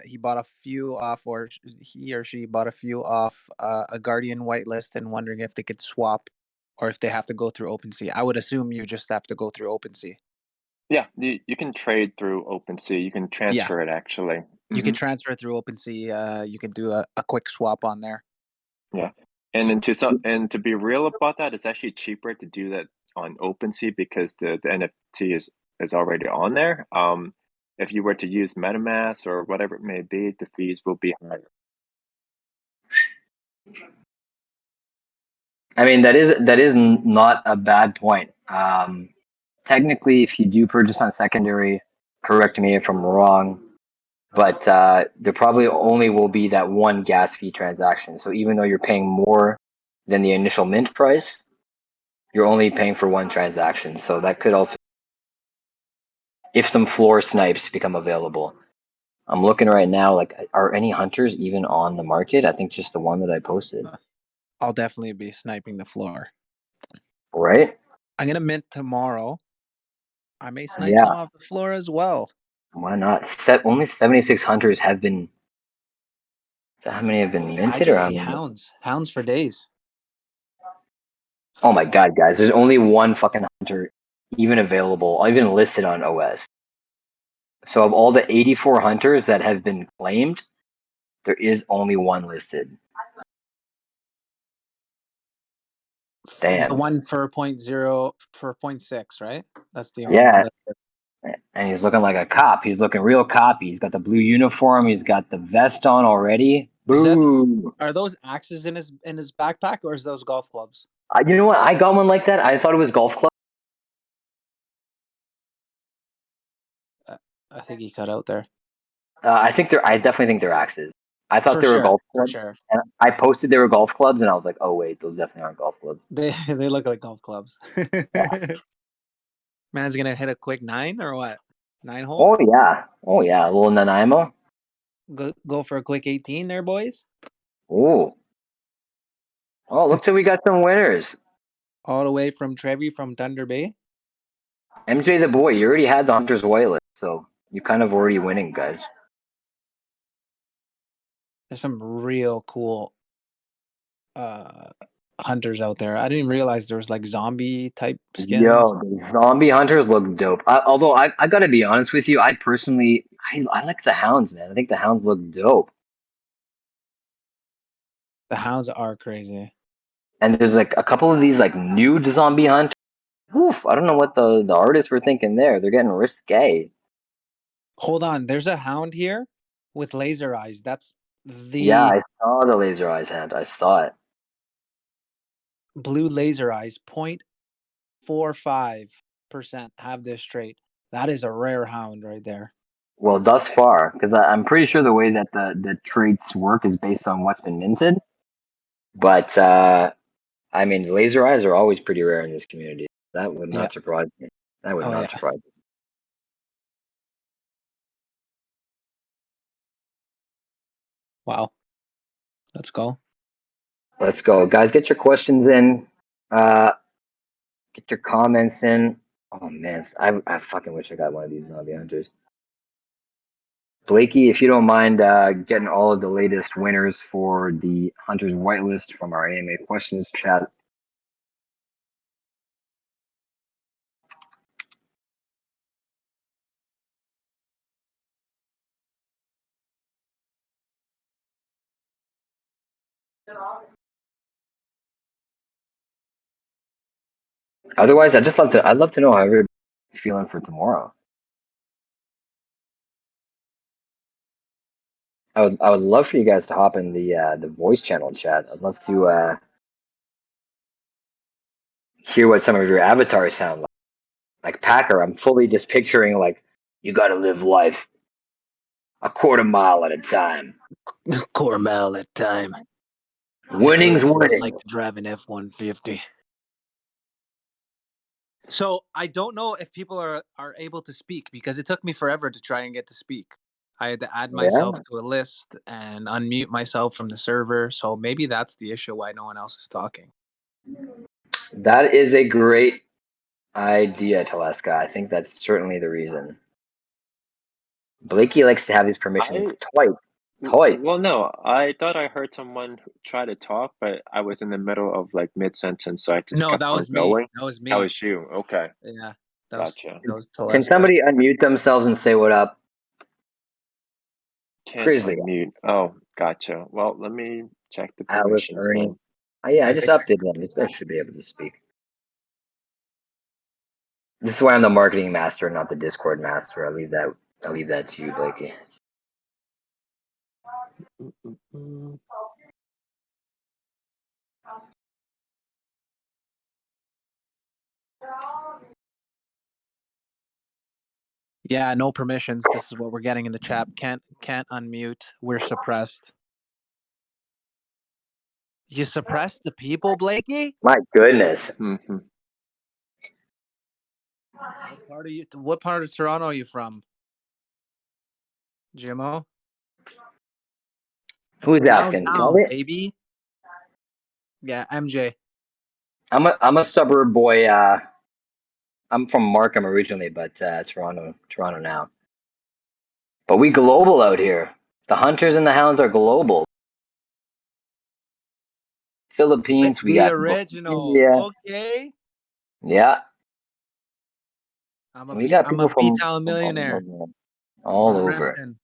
C: he bought a few off, or he or she bought a few off a Guardian whitelist, and wondering if they could swap or if they have to go through OpenSea. I would assume you just have to go through OpenSea.
B: Yeah, you can trade through OpenSea. You can transfer it actually.
C: You can transfer it through OpenSea. You can do a quick swap on there.
B: Yeah, and to be real about that, it's actually cheaper to do that on OpenSea because the NFT is already on there. If you were to use MetaMask or whatever it may be, the fees will be higher.
A: I mean, that is not a bad point. Technically, if you do purchase on secondary, correct me if I'm wrong, but there probably only will be that one gas fee transaction. So even though you're paying more than the initial mint price, you're only paying for one transaction. So that could also, if some floor snipes become available. I'm looking right now, like, are any hunters even on the market? I think just the one that I posted.
C: I'll definitely be sniping the floor.
A: Right?
C: I'm gonna mint tomorrow. I may snipe
A: Yeah.
C: some off the floor as well.
A: Why not? Only 76 hunters have been. So how many have been
C: I
A: minted, or
C: just
A: how
C: see
A: many?
C: hounds for days.
A: Oh my god, guys! There's only one fucking hunter even available, even listed on OS. So of all the 84 hunters that have been claimed, there is only one listed.
C: The
A: Damn.
C: one for 0.6, right? That's the only one
A: Yeah,
C: that.
A: and he's looking like a cop. He's looking real coppy. He's got the blue uniform. He's got the vest on already.
C: Is that
A: Boom.
C: are those axes in his backpack, or is those golf clubs?
A: You know what? I got one like that. I thought it was golf club.
C: I think he cut out there.
A: I definitely think they're axes. I thought
C: For
A: they were
C: sure,
A: golf
C: for
A: clubs,
C: sure.
A: and I posted they were golf clubs, and I was like, oh wait, those definitely aren't golf clubs.
C: They look like golf clubs.
A: Yeah.
C: Man's gonna hit a quick 9 or what? 9 hole?
A: Oh yeah, a little Nanaimo.
C: Go for a quick 18 there, boys.
A: Oh, looks like we got some winners.
C: All the way from Trevi from Thunder Bay.
A: MJ the boy, you already had the Hunter's Whitelist, so you kind of already winning, guys.
C: There's some real cool hunters out there. I didn't realize there was like zombie type skins.
A: Yo, the zombie hunters look dope. Although I gotta be honest with you, I personally I like the hounds, man. I think the hounds look dope.
C: The hounds are crazy.
A: And there's like a couple of these like nude zombie hunters. Oof, I don't know what the artists were thinking there. They're getting risque.
C: Hold on, there's a hound here with laser eyes. That's
A: Yeah,
C: the
A: I saw the laser eyes hand. I saw it.
C: blue laser eyes. 0.45% have this trait. That is a rare hound right there.
A: Well, thus far, because I'm pretty sure the way that the traits work is based on what's been minted. But I mean, laser eyes are always pretty rare in this community. That would not surprise me. That would not surprise me.
C: Wow. Let's go.
A: Let's go, guys. Get your questions in. Get your comments in. Oh man, I fucking wish I got one of these zombie hunters. Blakey, if you don't mind getting all of the latest winners for the Hunters whitelist from our AMA questions chat. Otherwise, I'd love to know how everybody's feeling for tomorrow. I would love for you guys to hop in the voice channel chat. I'd love to hear what some of your avatars sound like. Like Packer, I'm fully just picturing like you got to live life a quarter mile at a time.
C: Quarter mile at a time.
A: Winning's winning.
C: Like to drive an F-150. So I don't know if people are able to speak because it took me forever to try and get to speak. I had to add myself to a list and unmute myself from the server. So maybe that's the issue why no one else is talking.
A: That is a great idea, Teleska. I think that's certainly the reason. Blakey likes to have his permissions twice.
B: Well, no, I thought I heard someone try to talk, but I was in the middle of like mid-sentence, so I just kept on going.
C: That was me.
B: That was you. Okay.
C: Yeah.
B: Gotcha.
C: That was Teleska.
A: Can somebody unmute themselves and say what up?
B: Can't unmute. Oh, gotcha. Well, let me check the permissions then.
A: Oh, yeah, I just updated them. This guy should be able to speak. This is why I'm the marketing master, not the Discord master. I'll leave that to you, Blakey.
C: Yeah, no permissions. This is what we're getting in the chat. Can't unmute. We're suppressed. You suppressed the people, Blakey?
A: My goodness.
B: Mm-hmm.
C: What part of Toronto are you from? Jimmo?
A: Who's asking?
C: Downtown, baby. Yeah, MJ.
A: I'm a suburb boy. I'm from Markham originally, but Toronto now. But we global out here. The hunters and the hounds are global. Philippines, we got
C: original.
A: India.
C: Okay.
A: Yeah.
C: I'm a
A: people from
C: B-Town millionaire.
A: All over.
C: Brampton.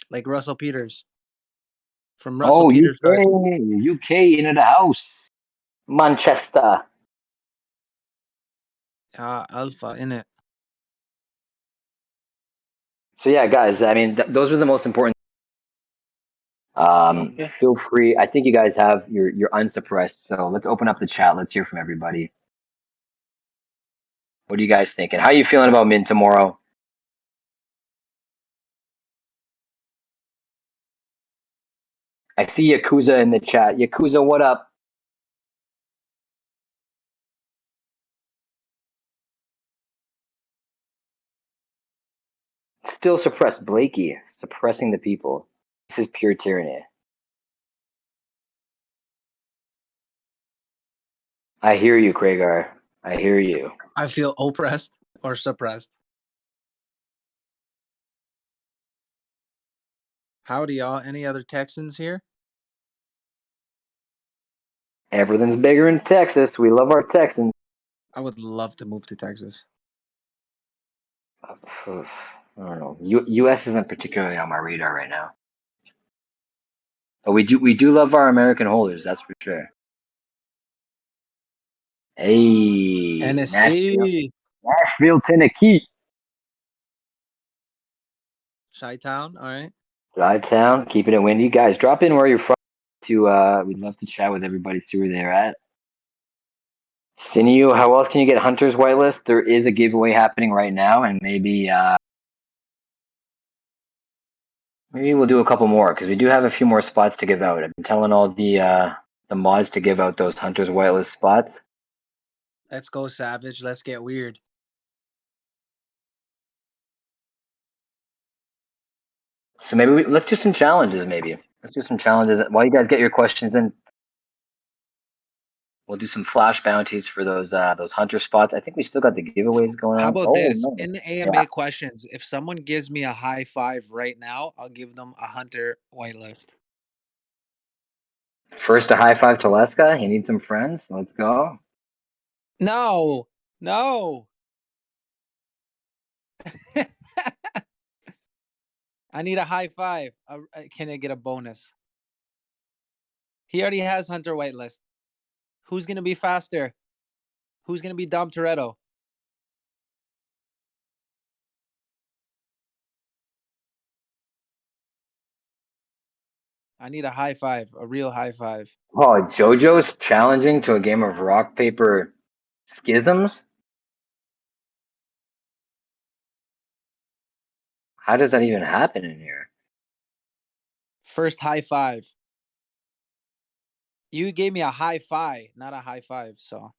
C: Like Russell Peters. From Russell Peters.
A: UK into the house. Manchester.
C: Alpha in it.
A: So yeah, guys. I mean, those are the most important. Feel free. I think you guys have you're unsuppressed. So let's open up the chat. Let's hear from everybody. What are you guys thinking? How are you feeling about Mint tomorrow? I see Yakuza in the chat. Yakuza, what up? Still suppressed. Blakey, suppressing the people. This is pure tyranny. I hear you, Craigar. I hear you.
C: I feel oppressed or suppressed. Howdy, y'all. Any other Texans here?
A: Everything's bigger in Texas. We love our Texans.
C: I would love to move to Texas.
A: I don't know. U.S. isn't particularly on my radar right now. But we do love our American holders. That's for sure. Hey,
C: Tennessee.
A: Nashville, Tennessee.
C: Chi-Town, all right.
A: Chi-Town, keeping it windy. Guys, drop in where you're from. We'd love to chat with everybody, see where they're at. Sinew, how else can you get Hunter's whitelist? There is a giveaway happening right now, and maybe we'll do a couple more because we do have a few more spots to give out. I've been telling all the mods to give out those Hunter's whitelist spots.
C: Let's go, Savage. Let's get weird.
A: So maybe let's do some challenges. Maybe let's do some challenges while you guys get your questions in. We'll do some flash bounties for those hunter spots. I think we still got the giveaways going
C: How
A: on.
C: about
A: Oh
C: this?
A: no,
C: In the AMA
A: yeah.
C: questions, if someone gives me a high five right now, I'll give them a hunter whitelist.
A: First a high five to Leska. He needs some friends. Let's go.
C: No. I need a high five. Can I get a bonus? He already has hunter whitelist. Who's gonna be faster? Who's gonna be Dom Toretto? I need a high five, a real high five.
A: Oh, JoJo's challenging to a game of rock paper schisms. How does that even happen in here?
C: First high five. You gave me a high five, not a high five. So.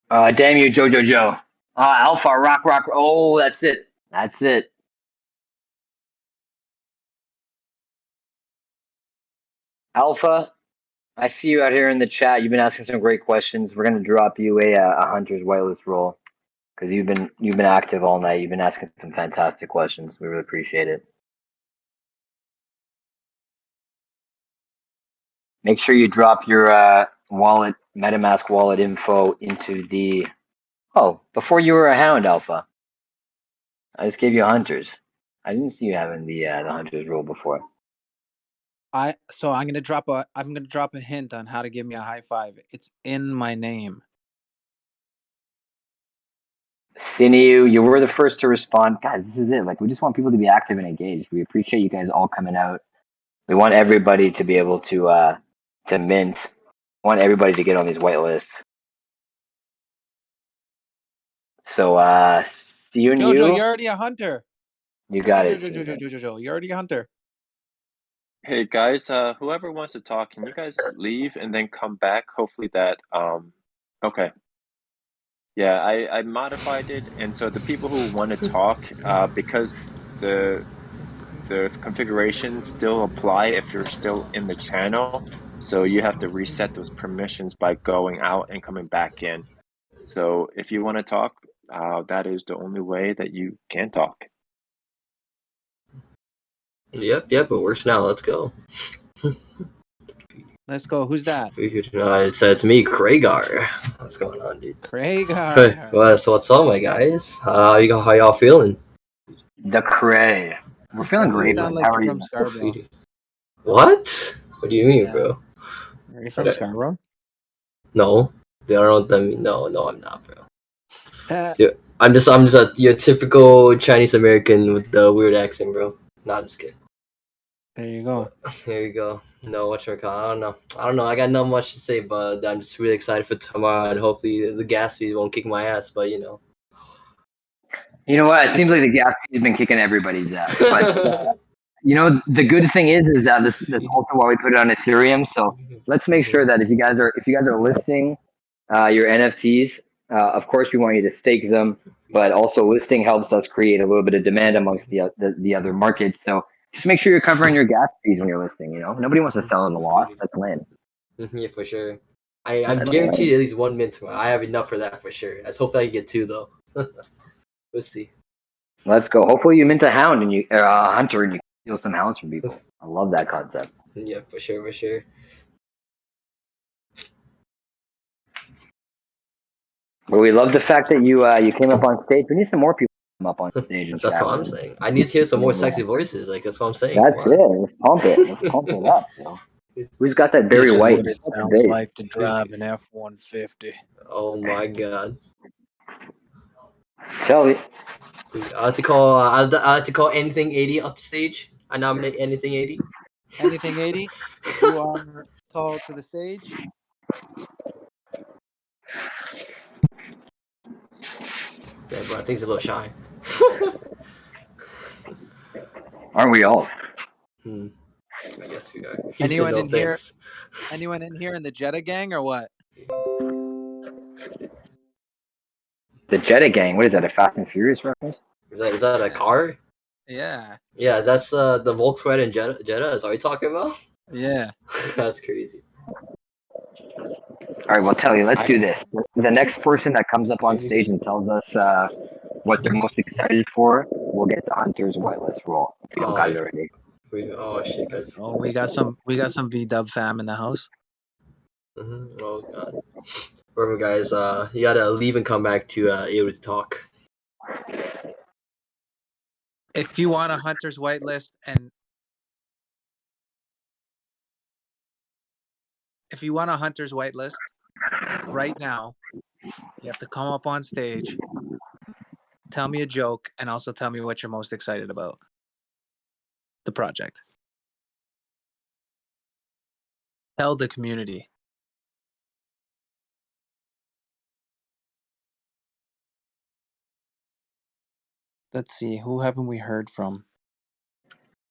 A: Damn you, JoJo Joe. Alpha, rock. Oh, that's it. That's it. Alpha, I see you out here in the chat. You've been asking some great questions. We're gonna drop you a hunter's whitelist roll because you've been active all night. You've been asking some fantastic questions. We really appreciate it. Make sure you drop your wallet, MetaMask wallet info into the. Oh, before you were a hound, Alpha. I just gave you hunters. I didn't see you having the hunters rule before.
C: I'm gonna drop a hint on how to give me a high five. It's in my name.
A: Sinew, you were the first to respond. Guys, this is it. Like, we just want people to be active and engaged. We appreciate you guys all coming out. We want everybody to be able to mint. We want everybody to get on these white lists. So, see
C: Jojo, you're already a hunter.
A: You got it.
C: Jojo, you're already a hunter.
B: Hey guys, whoever wants to talk, can you guys leave and then come back? Hopefully that okay. Yeah, I modified it, and so the people who want to talk, because the configurations still apply if you're still in the channel, so you have to reset those permissions by going out and coming back in. So if you want to talk, that is the only way that you can talk.
D: Yep, it works now. Let's go.
C: Let's go. Who's that?
D: It's me, Craigar. What's going on, dude?
C: Craigar.
D: What's up, my guys? How y'all feeling?
A: The Cray. We're feeling
C: Definitely
A: great.
C: sound
A: Man.
C: like
A: How
C: you're
A: are
C: from
A: you?
C: Scarborough.
D: What? What do you mean,
C: Yeah.
D: bro?
C: Are you from Scarborough?
D: No, I don't know what that means. No, I'm not, bro.
C: Dude,
D: I'm just your typical Chinese American with the weird accent, bro. No, I'm just kidding.
C: there you go.
D: There you go. No, I don't know. I got not much to say, but I'm just really excited for tomorrow, and hopefully the gas fees won't kick my ass. But
A: You know what? It seems like the gas fee has been kicking everybody's ass. But the good thing is that this also why we put it on Ethereum. So let's make sure that if you guys are listing your NFTs, of course we want you to stake them, but also listing helps us create a little bit of demand amongst the other markets. So just make sure you're covering your gas fees when you're listing. Nobody wants to sell at a loss. That's lame.
D: Yeah, for sure. I'm guaranteed at least 1 mint tomorrow. I have enough for that for sure. Let's hope I can get 2 though. We'll see.
A: Let's go. Hopefully you mint a hound and a hunter and you steal some hounds from people. I love that concept.
D: Yeah, for sure.
A: But we love the fact that you came up on stage. We need some more people to come up on stage and
D: That's
A: chat.
D: what I'm saying. I need to hear some more sexy voices. Like that's what I'm saying.
A: That's it. Let's pump it. Let's pump it up. Who's got that Barry
C: This is
A: White?
C: what it sounds like to drive an F-150.
D: Oh my god.
A: Shelby.
D: I like to call anything 80 up stage. I nominate anything 80.
C: Anything 80? You are called to the stage.
D: Yeah, bro, I think he's a little shy.
A: Aren't we all?
D: I Yes, we are. He said
C: Anyone
D: no
C: in here?
D: thanks.
C: Anyone in here in the Jetta gang or what?
A: The Jetta gang. What is that? A Fast and Furious reference?
D: Is that a car?
C: Yeah.
D: Yeah, that's the Volkswagen Jetta. Jetta is what you talking about?
C: Yeah.
D: That's crazy.
A: All right, well, tell you. Let's do this. The next person that comes up on
D: Crazy.
A: stage and tells us what they're most excited for, we'll get the Hunter's whitelist roll. If you don't got it already.
D: Oh shit, guys.
C: Oh, we got some VW fam in the house.
D: Oh god. Remember, guys, you gotta leave and come back to able to talk.
C: If you want a Hunter's whitelist and if you want a Hunter's whitelist right now, you have to come up on stage, tell me a joke, and also tell me what you're most excited about. The project. Tell the community. Let's see, who haven't we heard from?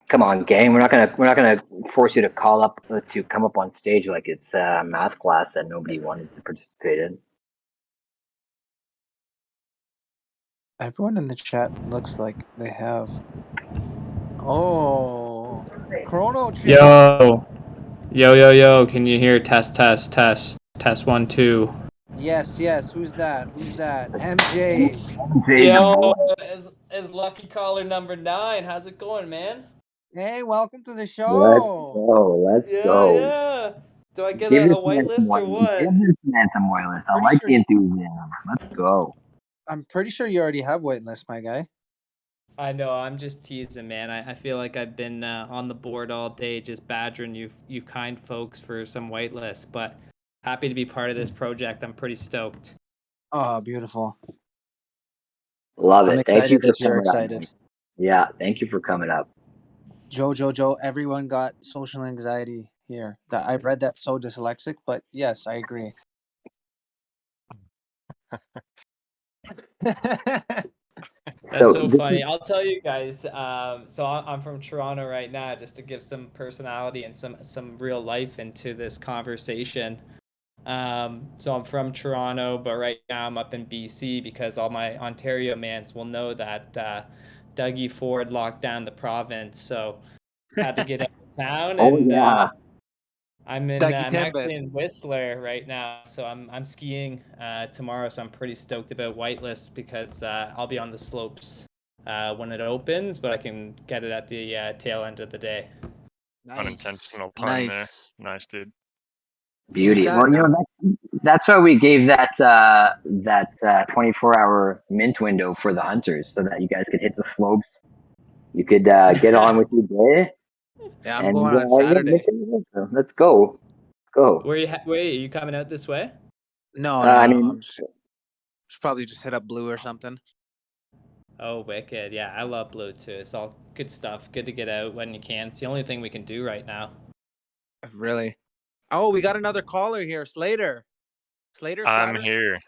A: Come on, gang. We're not gonna force you to call up to come up on stage like it's a math class that nobody wanted to participate in.
C: Everyone in the chat looks like they have. Oh, Chrono Chip.
E: Yo, can you hear? Test 1 2.
C: Yes. Who's that? MJ.
E: Yo, is lucky caller number 9. How's it going, man?
C: Hey, welcome to the
A: Let's
C: show.
A: go. Let's go.
E: Yeah. Do I get
A: Give
E: a
A: this man
E: white
A: some
E: list or
A: whitelist. Give
E: what?
A: this man some whitelist. I
C: Pretty
A: like
C: sure
A: the enthusiasm. Let's go.
C: I'm pretty sure you already have whitelist, my guy.
E: I know, I'm just teasing, man. I feel like I've been on the board all day just badgering you kind folks for some whitelist, but happy to be part of this project. I'm pretty stoked.
C: Oh, beautiful.
A: Love
C: I'm
A: it. Thank you
C: excited
A: for
C: that you're
A: coming up,
C: excited.
A: man. Yeah, thank you for coming up.
C: Joe, everyone got social anxiety here. That I've read that so dyslexic, but yes, I agree.
E: That's so
A: this
E: funny. I'll tell you guys. So I'm from Toronto right now, just to give some personality and some real life into this conversation. So I'm from Toronto, but right now I'm up in BC because all my Ontario mans will know that Dougie Ford locked down the province, so had to get out of town,
A: oh
E: and
A: yeah.
E: I'm
C: Dougie
E: actually
C: Timbit.
E: in Whistler right now, so I'm skiing tomorrow, so I'm pretty stoked about whitelist because I'll be on the slopes when it opens, but I can get it at the tail end of the day.
C: Nice.
F: Unintentional pun there.
C: Nice.
F: Nice, dude.
C: Who's
A: Beauty.
C: that
A: Well,
C: now?
A: that's why we gave that 24-hour mint window for the hunters, so that you guys could hit the slopes. You could get on with your day,
C: Yeah, I'm
A: and
C: going on
A: yeah,
C: Saturday.
A: let's go. Let's go.
E: Wait, are you coming out this way?
C: No,
A: I
C: no.
A: mean,
C: I'm should probably just hit up Blue or something.
E: Oh, wicked. Yeah, I love blue too. It's all good stuff. Good to get out when you can. It's the only thing we can do right now.
C: Really? Oh, we got another caller here, Slater.
F: I'm
C: Slater?
F: here.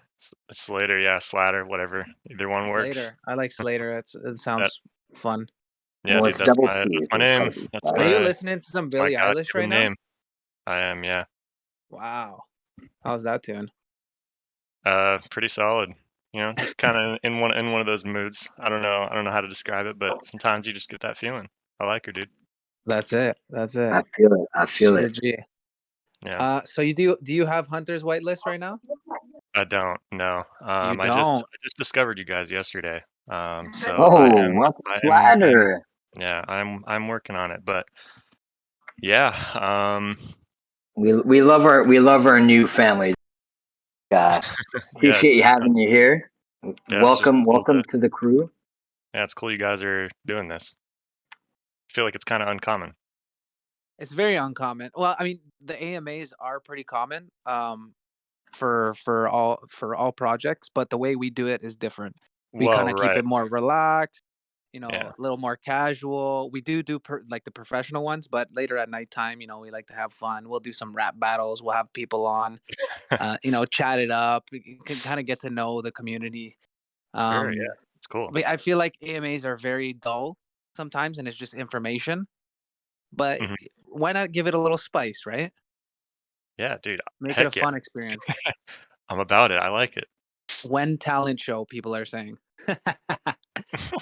F: Slater, yeah, Slatter, whatever. Either one works.
C: Slater. I like Slater. It
F: That,
C: sounds fun.
F: yeah,
A: well,
F: dude,
A: it's double T.
F: that's my
A: So it's
F: name.
A: gotta be
F: That's
C: Are you
F: my
C: listening to some
F: my
C: Billie Eilish
F: God-given
C: right now?
F: name. I am, yeah.
C: Wow. How's that tune?
F: Pretty solid. You know, just kind of in one of those moods. I don't know how to describe it, but sometimes you just get that feeling. I like her, dude.
C: That's it.
A: I feel it. I feel
C: She's a
A: it.
C: G.
F: Yeah.
C: So do you have Hunter's whitelist right now?
F: I don't know.
C: You
F: I
C: don't.
F: just discovered you guys yesterday. So
A: Oh, welcome, Slatter.
F: yeah, I'm working on it, but yeah,
A: We love our new family.
F: yeah,
A: Appreciate having you here.
F: yeah, it's just cool
A: Welcome to the crew.
F: yeah, it's cool you guys are doing this. I feel like it's kind of uncommon.
C: It's very uncommon. Well, I mean, the AMAs are pretty common for all projects, but the way we do it is different. We
F: Well,
C: kind of keep
F: right.
C: it more relaxed,
F: Yeah.
C: a little more casual. We do like the professional ones, but later at nighttime, we like to have fun. We'll do some rap battles. We'll have people on, chat it up. You can kind of get to know the community.
F: Sure, yeah. It's cool.
C: But I feel like AMAs are very dull sometimes, and it's just information. But
F: Mhm.
C: why not give it a little spice, right?
F: Yeah, dude.
C: Make it a
F: Heck yeah.
C: fun experience.
F: I'm about it. I like it.
C: When talent show, people are saying.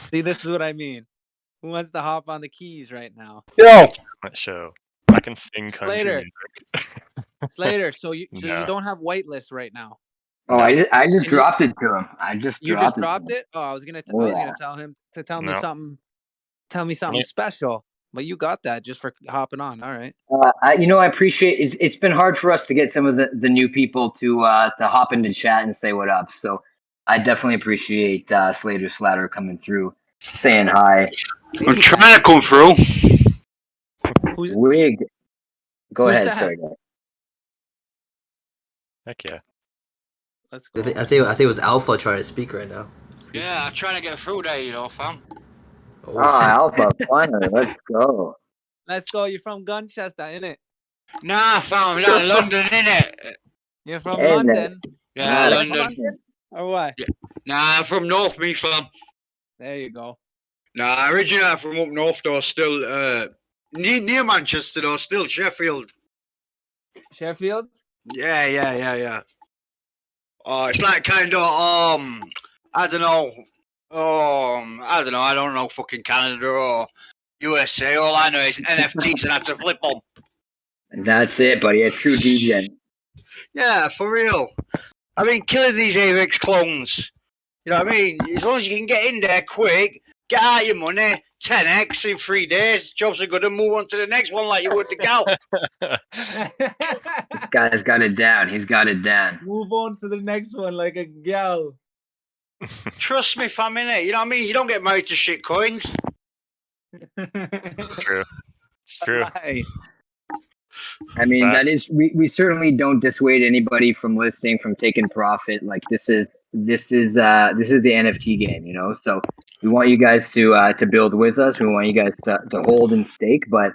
C: See, this is what I mean. Who wants to hop on the keys right now?
G: Yo,
F: Talent show. I can sing country
C: Slater.
F: music.
C: Slater, so you
F: No.
C: don't have whitelist right now.
A: Oh,
F: No.
A: I just
C: Can you-
A: dropped it to him. I just
C: You
A: dropped
C: just dropped
A: to him.
C: it? Oh, I was gonna
A: Yeah.
C: tell him to tell me
F: No.
C: something. Tell me something
F: Only-
C: special. But you got that just for hopping on. All right.
A: I appreciate it's been hard for us to get some of the new people to hop into chat and say what up. So I definitely appreciate Slater Slatter coming through, saying hi.
G: I'm trying to come through.
C: Who's
A: Wig, go
C: Who's
A: ahead,
C: that?
A: sorry. Guys.
F: Heck yeah.
C: Let's
D: I
C: go.
D: think it was Alpha trying to speak right now.
G: Yeah, I'm trying to get through there, you know, fam.
D: Oh,
A: Alpha Funner, let's go.
C: Let's go. You're from Gunchester, innit?
G: Nah, fam, I'm not in London, innit?
C: You're from
A: Hey,
C: London.
G: Yeah,
A: Nah,
C: West
G: London.
C: London? Or what?
G: Nah, I'm from North, me, fam.
C: There you go.
G: Nah, originally I'm from up north, though, still, near Manchester, though, still Sheffield.
C: Sheffield?
G: Yeah. Oh, it's like kind of, I don't know, I don't know fucking Canada or USA. All I know is NFTs and I have to flip them.
A: That's it, buddy. A true DJ.
G: Yeah, for real. I mean, killing these AVX clones. You know what I mean? As long as you can get in there quick, get out your money, 10x in 3 days, jobs are good, and move on to the next one like you would the gal.
A: This guy's got it down. He's got it down.
C: Move on to the next one like a gal.
G: Trust me, fam, innit? You know what I mean? You don't get married to shit coins.
F: True. It's true.
C: Right.
A: I mean,
F: Facts.
A: that is we certainly don't dissuade anybody from listing, from taking profit. Like this is the NFT game, you know. So we want you guys to build with us. We want you guys to hold and stake. But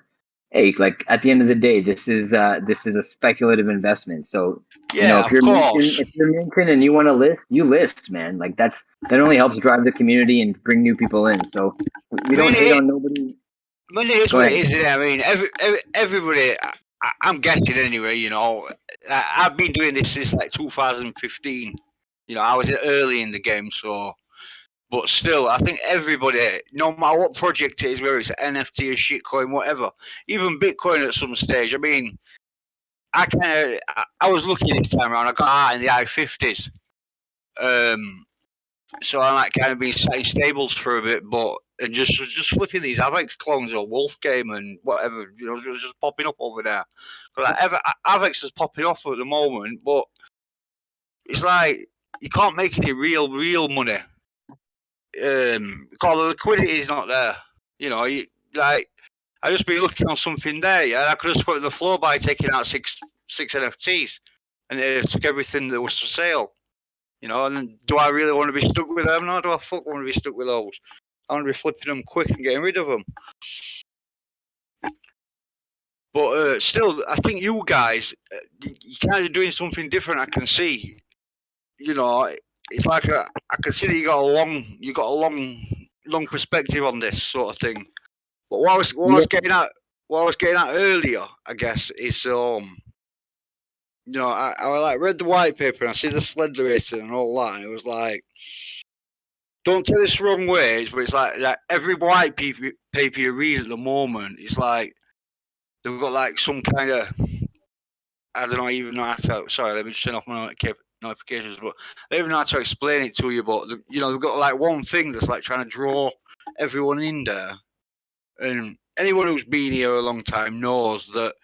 A: hey, like at the end of the day, this is a speculative investment. So you know,
G: Yeah, of course.
A: if you're minting and you want to list, you list, man. Like that only helps drive the community and bring new people in. So we don't hate on nobody.
G: I mean, it is
A: Go
G: what
A: ahead.
G: it is. Isn't it? I mean, everybody. I'm guessing anyway. You know, I've been doing this since like 2015. You know, I was early in the game, so. But still, I think everybody, no matter what project it is, whether it's an NFT, a shitcoin, whatever, even Bitcoin at some stage. I mean, I was lucky this time around. I got out in the I-50s. So I like kind of been sat in stables for a bit, but and just flipping these Avex clones or Wolf Game and whatever, you know, just popping up over there. Because Avex is popping off at the moment, but it's like you can't make any real money. Because the liquidity is not there. You know, I just been looking on something there. Yeah, I could have put the floor by taking out six NFTs, and it took everything that was for sale. You know, and do I really want to be stuck with them? No, do I fuck want to be stuck with those? I want to be flipping them quick and getting rid of them. But still, I think you guys, you're kind of doing something different. I can see. You know, it's like I can see that you got a long perspective on this sort of thing. But what I was getting at earlier, I guess, is you know, I like read the white paper and I see the slender racing and all that, and it was like, don't take this the wrong way, but it's like every white paper you read at the moment, it's like they've got like some kind of, I don't know, even know how to. Sorry, let me just turn off my notifications, but I don't even know how to explain it to you. But you know, they've got like one thing that's like trying to draw everyone in there, and anyone who's been here a long time knows that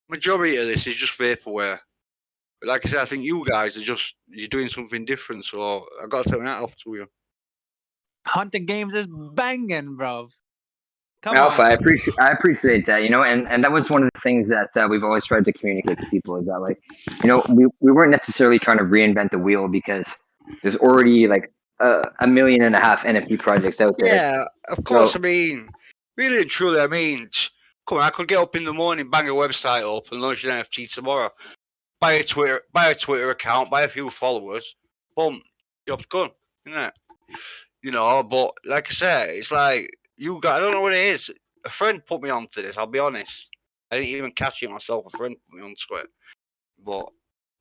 G: majority of this is just vaporware. But like I said, I think you guys you're doing something different. So I got to turn that off to you.
C: Hunting Games is banging, bro. Come
A: Alpha,
C: on.
A: I appreciate that, you know, and that was one of the things that we've always tried to communicate to people is that, like, you know, we weren't necessarily trying to reinvent the wheel because there's already like 1.5 million NFT projects out there.
G: Yeah, of course.
A: So,
G: I mean, really and truly, I mean, come on, I could get up in the morning, bang a website up, and launch an NFT tomorrow. Buy a Twitter account, buy a few followers, boom, job's done, isn't it? You know, but like I said, it's like you got. I don't know what it is. A friend put me onto this. I'll be honest. I didn't even catch it myself. A friend put me onto it. But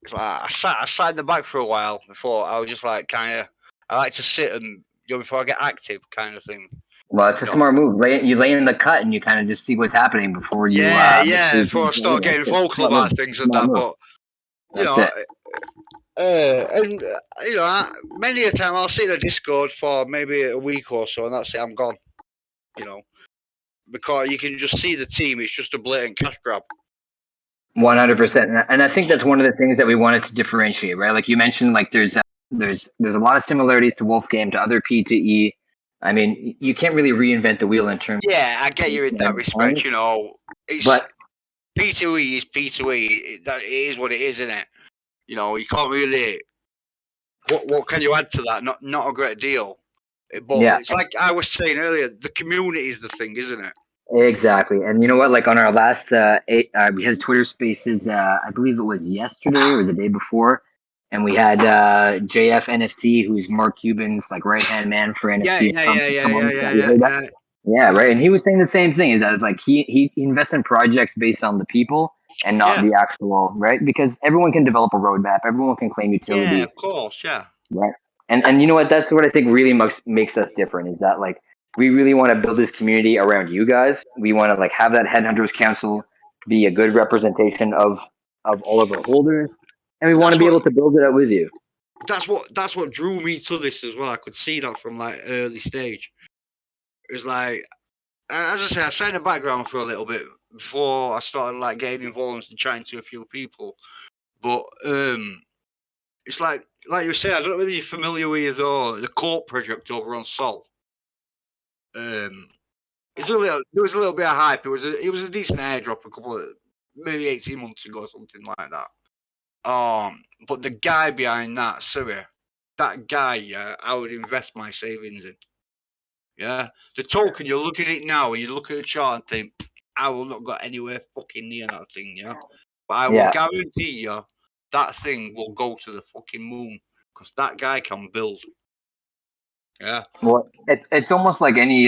G: it's like I sat in the back for a while before. I was just like I like to sit and before I get active, kind of thing.
A: Well, it's a smart move. You lay in the cut and you kind of just see what's happening before you.
G: Before I start getting vocal about things and that. But many a time I'll sit in a Discord for maybe a week or so, and that's it. I'm gone. Because you can just see the team. It's just a blatant cash grab.
A: 100%, and I think that's one of the things that we wanted to differentiate, right? Like you mentioned, like there's a lot of similarities to Wolf Game to other P2E. I mean, you can't really reinvent the wheel in terms.
G: Yeah, I get you in that respect. But P2E is P2E. It is what it is, isn't it? You can't really. What can you add to that? Not a great deal. But it's like I was saying earlier, the community is the thing, isn't it?
A: Exactly. And you know what? Like on our last, we had Twitter Spaces, I believe it was yesterday or the day before. And we had JF NFT, who's Mark Cuban's like right-hand man for NFT. Yeah, right. And he was saying the same thing, is that it's like he invests in projects based on the people and not the actual, right? Because everyone can develop a roadmap. Everyone can claim utility.
G: Yeah, of course, yeah.
A: Right. And you know what? That's what I think really makes us different, is that like we really want to build this community around you guys. We want to like have that Headhunters Council be a good representation of all of our holders, and we want to be able to build it out with you.
G: That's what drew me to this as well. I could see that from like early stage. It was like, as I say, I sat in the background for a little bit before I started like getting involved and chatting to a few people. But it's like you say, I don't know whether you're familiar with the Court project over on Sol. There was a little bit of hype. It was a decent airdrop maybe 18 months ago or something like that. But the guy behind that, that guy, I would invest my savings in. Yeah, the token, you look at it now and you look at the chart and think, I will not go anywhere fucking near that thing, yeah. But I will guarantee you that thing will go to the fucking moon, because that guy can build. Yeah.
A: Well, it's almost like any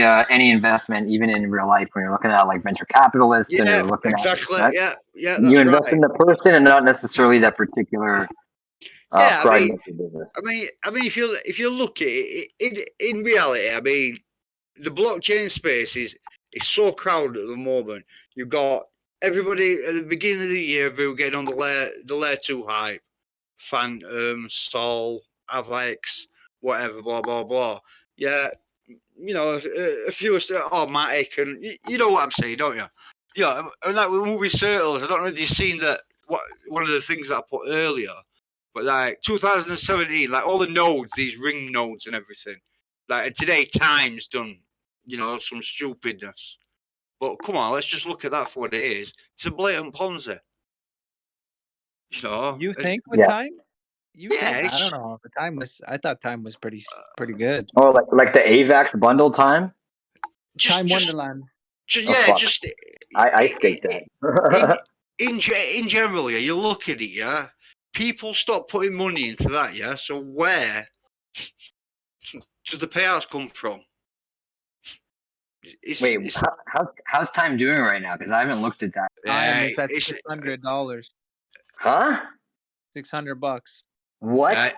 A: investment, even in real life, when you're looking at like venture capitalists and you're looking
G: exactly.
A: at
G: Yeah, that's
A: you invest in the person and not necessarily that particular project or business.
G: I mean, if you look at it in reality, I mean, the blockchain space is so crowded at the moment. You've got everybody at the beginning of the year who were getting on the layer 2 hype, Phantom, Sol, Avex, whatever, blah blah blah. Yeah, a few Matic, and you know what I'm saying, don't you? Yeah, and like with movie Turtles, I don't know if you've seen that. One of the things that I put earlier, but like 2017, like all the nodes, these ring nodes and everything. Like today, Time's done, some stupidness. But come on, let's just look at that for what it is. It's a blatant Ponzi.
C: You think with Time? I don't know. I thought Time was pretty good.
A: Oh, like the AVAX bundle Time?
C: Time Wonderland.
A: I think that.
G: in general, yeah, you look at it, yeah. People stop putting money into that, yeah. So where do the payouts come from?
A: How's Time doing right now? Because I haven't looked at that.
C: Time is at $600.
A: Huh?
C: $600.
A: What?
G: Yeah,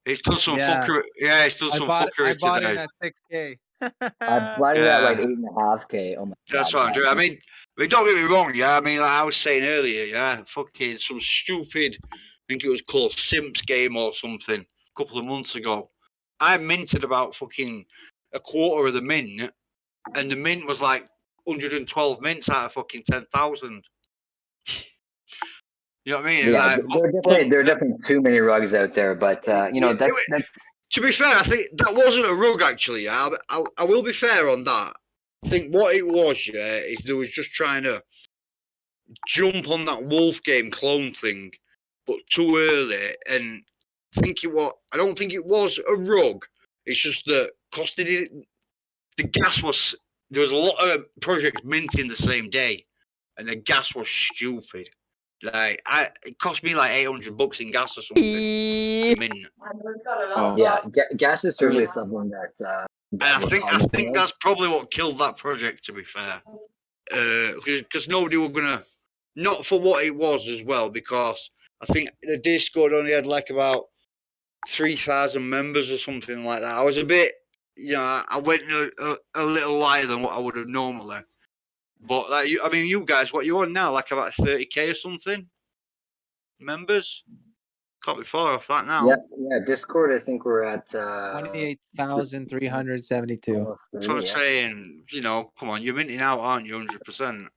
G: it's done some fuckery. Yeah, it's done some fuckery today.
C: I bought it at $6K.
A: I bought it at like $8.5K. Oh my god.
G: That's what I'm doing. I mean, don't get me wrong. Yeah, I mean, like I was saying earlier. Yeah, fucking some stupid. I think it was called Simps game or something. A couple of months ago, I minted about fucking a quarter of the mint, and the mint was like 112 mints out of fucking 10,000. You know what I mean?
A: Yeah, there are definitely too many rugs out there, but that's.
G: To be fair, I think that wasn't a rug actually. I will be fair on that. I think what it was, is they was just trying to jump on that Wolf Game clone thing, but too early. And I don't think it was a rug. It's just that costed it. The gas was, there was a lot of projects minting the same day, and the gas was stupid. Like it cost me like $800 in gas or something.
A: Gas is certainly something that.
G: I think that's probably what killed that project. To be fair, because nobody were gonna not for what it was as well, because I think the Discord only had like about 3,000 members or something like that. I was a bit, I went a little lighter than what I would have normally. But like, you guys, what you on now? Like about 30K or something members? Can't be far off that now.
A: Yeah. Discord, I think we're at
C: 28,372.
A: almost
G: That's
A: 30.
G: what I'm
A: Yeah.
G: saying. Come on, you're minting out, aren't you? 100%.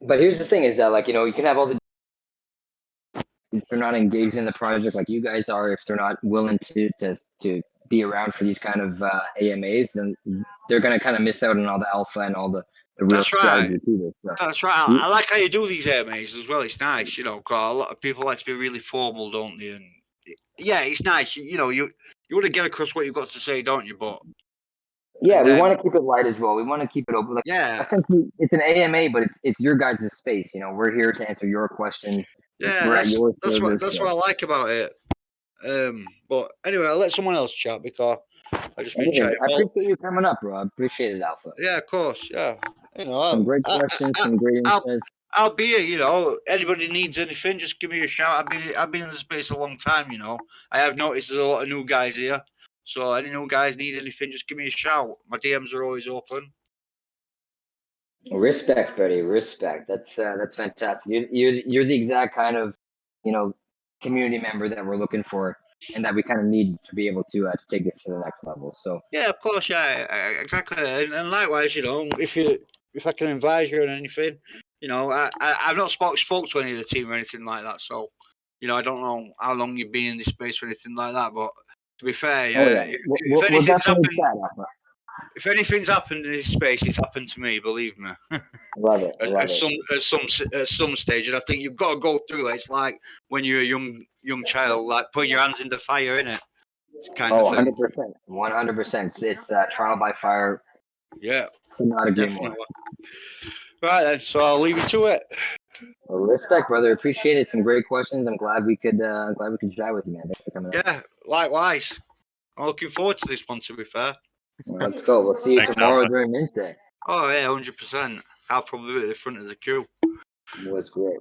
A: But here's the thing: is that like you can have all the if they're not engaged in the project like you guys are, if they're not willing to be around for these kind of AMAs, then they're gonna kind of miss out on all the alpha and all the real
G: That's right.
A: strategy to this. So.
G: That's right. I like how you do these AMAs as well. It's nice, 'cause a lot of people like to be really formal, don't they? And yeah, it's nice. You want to get across what you've got to say, don't you? But
A: yeah, we want to keep it light as well. We want to keep it open. Like,
G: yeah,
A: essentially, it's an AMA, but it's your guys' space. We're here to answer your questions.
G: yeah,
A: we're at your
G: that's
A: service.
G: what I like about it. But anyway, I'll let someone else chat because I just been chatting.
A: I appreciate you coming up, bro. I appreciate it, Alpha.
G: Yeah, of course. Yeah,
A: some great questions, some great insights.
G: I'll be here. Anybody needs anything, just give me a shout. I've been in the space a long time. I have noticed there's a lot of new guys here. So any new guys need anything, just give me a shout. My DMs are always open.
A: Respect, buddy. Respect. That's fantastic. You're the exact kind of community member that we're looking for, and that we kind of need to be able to take this to the next level. So
G: yeah, of course, yeah, exactly. And likewise, if I can advise you on anything, I've not spoke to any of the team or anything like that. So, I don't know how long you've been in this space or anything like that. But to be fair, if anything's happened in this space, it's happened to me. Believe me.
A: Love it.
G: At some stage, and I think you've got to go through it. It's like when you're a young child, like putting your hands in the fire, innit? Kind of thing.
A: 100%. 100%. It's trial by fire.
G: Yeah.
A: Could not agree more.
G: Right then, so I'll leave you to it.
A: Well, respect, brother. Appreciate it. Some great questions. I'm glad we could chat with you, man. Thanks for coming on.
G: Yeah, likewise. I'm looking forward to this one, to be fair.
A: Well, let's go. We'll see you tomorrow during Mint Day.
G: Oh yeah, 100%. I'll probably be at the front of the queue.
A: Was great.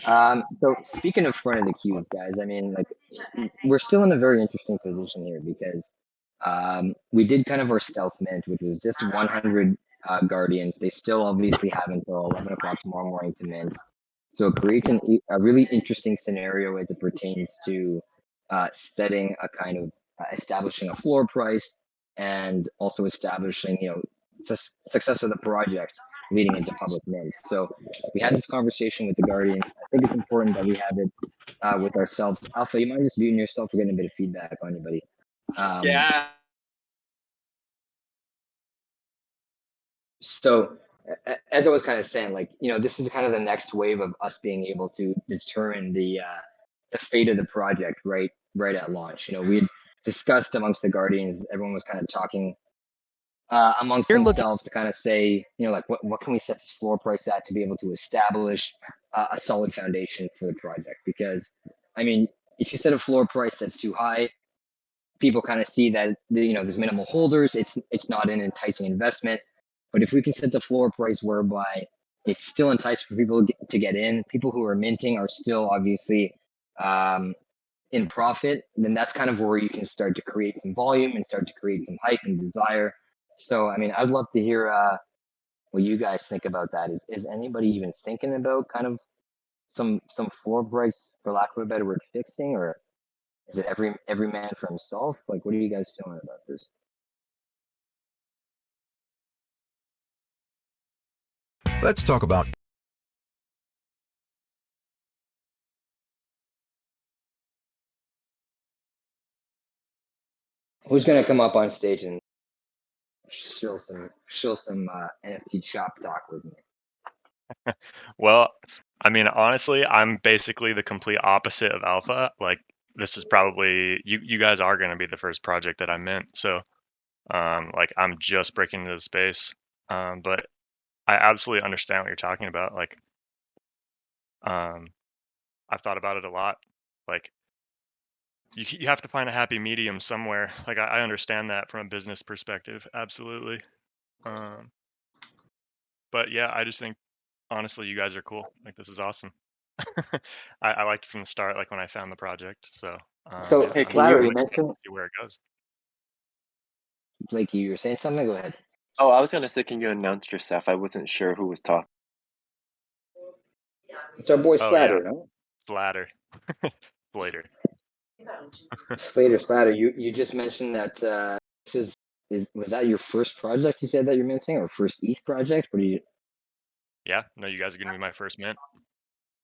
A: So speaking of front of the queues, guys, I mean, like, we're still in a very interesting position here because we did kind of our stealth mint, which was just 100 guardians. They still obviously have until 11 o'clock tomorrow morning to mint. So it creates a really interesting scenario as it pertains to setting a kind of establishing a floor price and also establishing, success of the project leading into public mint. So we had this conversation with the Guardians. I think it's important that we have it with ourselves. Alpha, you mind just muting yourself? We're getting a bit of feedback on you, buddy.
G: Yeah.
A: So as I was kind of saying, like, this is kind of the next wave of us being able to determine the fate of the project right at launch. We had discussed amongst the Guardians, everyone was kind of talking amongst themselves to kind of say, like, what can we set this floor price at to be able to establish a solid foundation for the project? Because, I mean, if you set a floor price that's too high, people kind of see that there's minimal holders. It's not an enticing investment. But if we can set the floor price whereby it's still enticing for people to get in, people who are minting are still obviously in profit, then that's kind of where you can start to create some volume and start to create some hype and desire. So, I mean, I'd love to hear what you guys think about that. Is anybody even thinking about kind of some floor price, for lack of a better word, fixing, or is it every man for himself? Like, what are you guys feeling about this?
H: Let's talk about
A: who's gonna come up on stage and show some NFT shop talk with me.
F: Well, I mean, honestly, I'm basically the complete opposite of Alpha. Like, this is probably you guys are going to be the first project that I mint. So, like, I'm just breaking into the space. But I absolutely understand what you're talking about. Like, I've thought about it a lot. Like, you have to find a happy medium somewhere. Like, I understand that from a business perspective, absolutely. But yeah, I just think honestly, you guys are cool. Like, this is awesome. I liked it from the start, like when I found the project. So,
A: So
F: yeah,
B: Hey,
F: I'm
B: can you?
A: Slatter,
F: really
A: you
F: excited
A: mentioned
F: to see where it goes.
A: Blake, you were saying something. Go ahead.
B: Oh, I was gonna say, can you announce yourself? I wasn't sure who was talking.
A: It's our boy
F: Oh yeah,
A: Slatter, no?
F: Slatter, Slater.
A: Slatter. You just mentioned that this is was that your first project you said that you're minting or first ETH project? What do you?
F: Yeah, no, you guys are gonna be my first mint.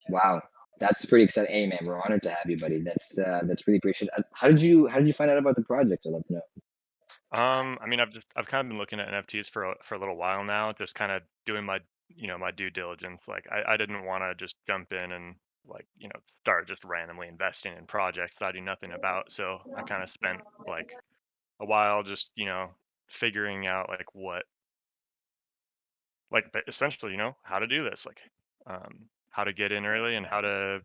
A: Wow, that's pretty exciting. Hey man, we're honored to have you, buddy. That's really appreciated. How did you find out about the project? I'd love to know.
F: I mean, I've kind of been looking at NFTs for a little while now, just kind of doing my my due diligence. Like, I didn't want to just jump in and like start just randomly investing in projects that I do nothing about. So I kind of spent like a while just figuring out like essentially how to do this, like how to get in early and how to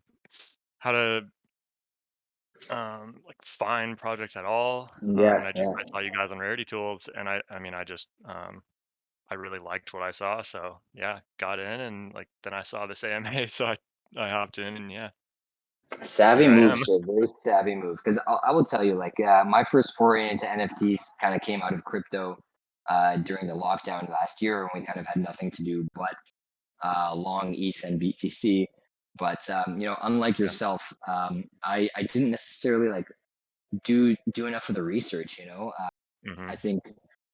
F: like find projects at all.
A: Yeah,
F: And
A: yeah.
F: I saw you guys on Rarity Tools, and I mean, I just I really liked what I saw, so yeah, got in, and like then I saw this AMA, so I hopped in, and yeah,
A: Savvy
F: here I
A: move,
F: am.
A: sir. Very savvy move. Because I will tell you, like, my first foray into NFTs kind of came out of crypto during the lockdown last year when we kind of had nothing to do but long ETH and BTC. But unlike
F: Yeah.
A: yourself, I didn't necessarily like do enough of the research.
F: Hmm.
A: I think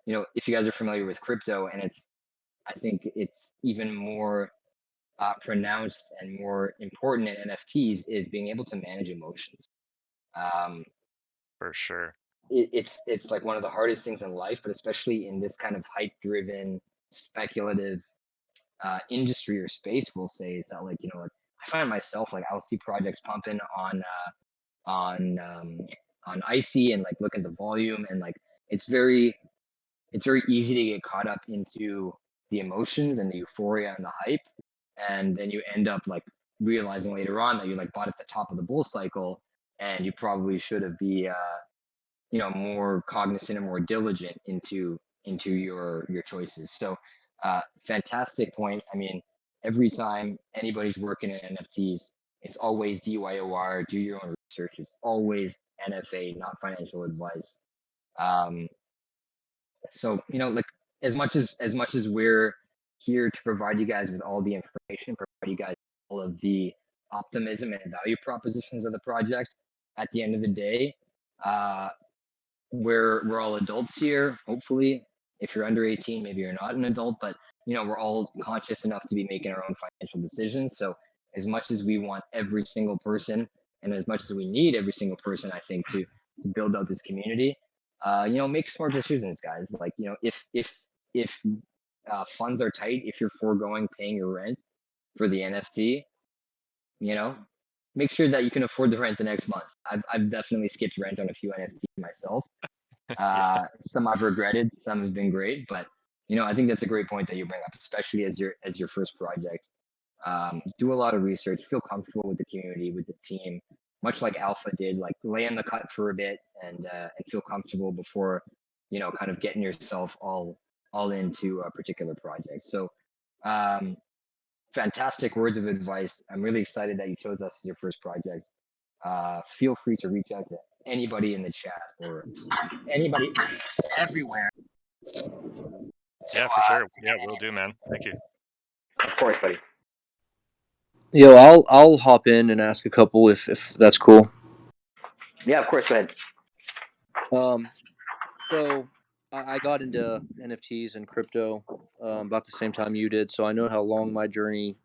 A: if you guys are familiar with crypto, and I think it's even more pronounced and more important in NFTs is being able to manage emotions. Um,
F: For sure.
A: it's like one of the hardest things in life, but especially in this kind of hype-driven, speculative industry or space, we'll say is that like like I find myself like I'll see projects pumping on um, on icy and like look at the volume and like it's very it's very easy to get caught up into the emotions and the euphoria and the hype, and then you end up like realizing later on that you like bought at the top of the bull cycle, and you probably should have be more cognizant and more diligent into your choices. So, fantastic point. I mean, every time anybody's working in NFTs, it's always DYOR, do your own research. It's always NFA, not financial advice. Um, so like as much as we're here to provide you guys with all the information, provide you guys all of the optimism and value propositions of the project, at the end of the day, uh, we're all adults here. Hopefully, if you're under 18, maybe you're not an adult, but we're all conscious enough to be making our own financial decisions. So as much as we want every single person, and as much as we need every single person, I think to build out this community, make smart decisions, guys. Like if funds are tight, if you're foregoing paying your rent for the NFT, you know, make sure that you can afford the rent the next month. I've definitely skipped rent on a few NFTs myself.
F: Yeah.
A: Some I've regretted, some have been great, but I think that's a great point that you bring up, especially as your first project. Do a lot of research, feel comfortable with the community, with the team, much like Alpha did. Like lay in the cut for a bit and feel comfortable before kind of getting yourself all into a particular project. So, um, fantastic words of advice. I'm really excited that you chose us as your first project. Feel free to reach out to anybody in the chat or anybody everywhere. So,
F: Yeah, for sure. Yeah, will do, man. Thank you.
A: of course, buddy.
I: Yo, I'll hop in and ask a couple if that's cool.
A: Yeah, of course, go ahead.
I: So I got into NFTs and crypto about the same time you did, so I know how long my journey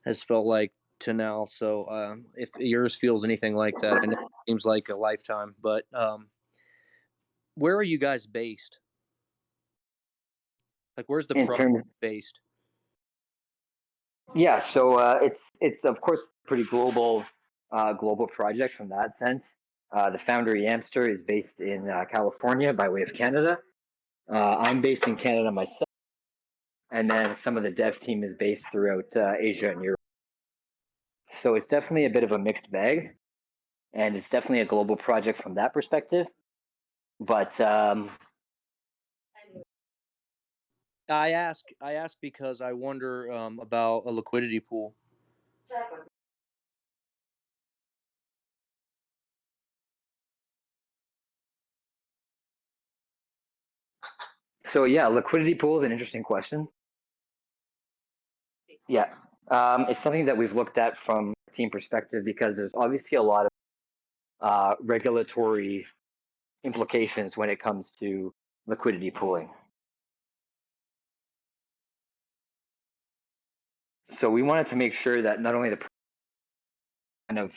I: has felt like to now. So if yours feels anything like that, I know it seems like a lifetime. But where are you guys based? Like, where's the
A: In
I: project
A: terms,
I: based?
A: yeah, so it's of course pretty global project from that sense. The founder Yamster is based in California by way of Canada. I'm based in Canada myself, and then some of the dev team is based throughout Asia and Europe. So it's definitely a bit of a mixed bag, and it's definitely a global project from that perspective. But
I: I ask because I wonder about a liquidity pool.
A: So yeah, liquidity pool is an interesting question. Yeah, it's something that we've looked at from a team perspective because there's obviously a lot of regulatory implications when it comes to liquidity pooling. So we wanted to make sure that not only the kind of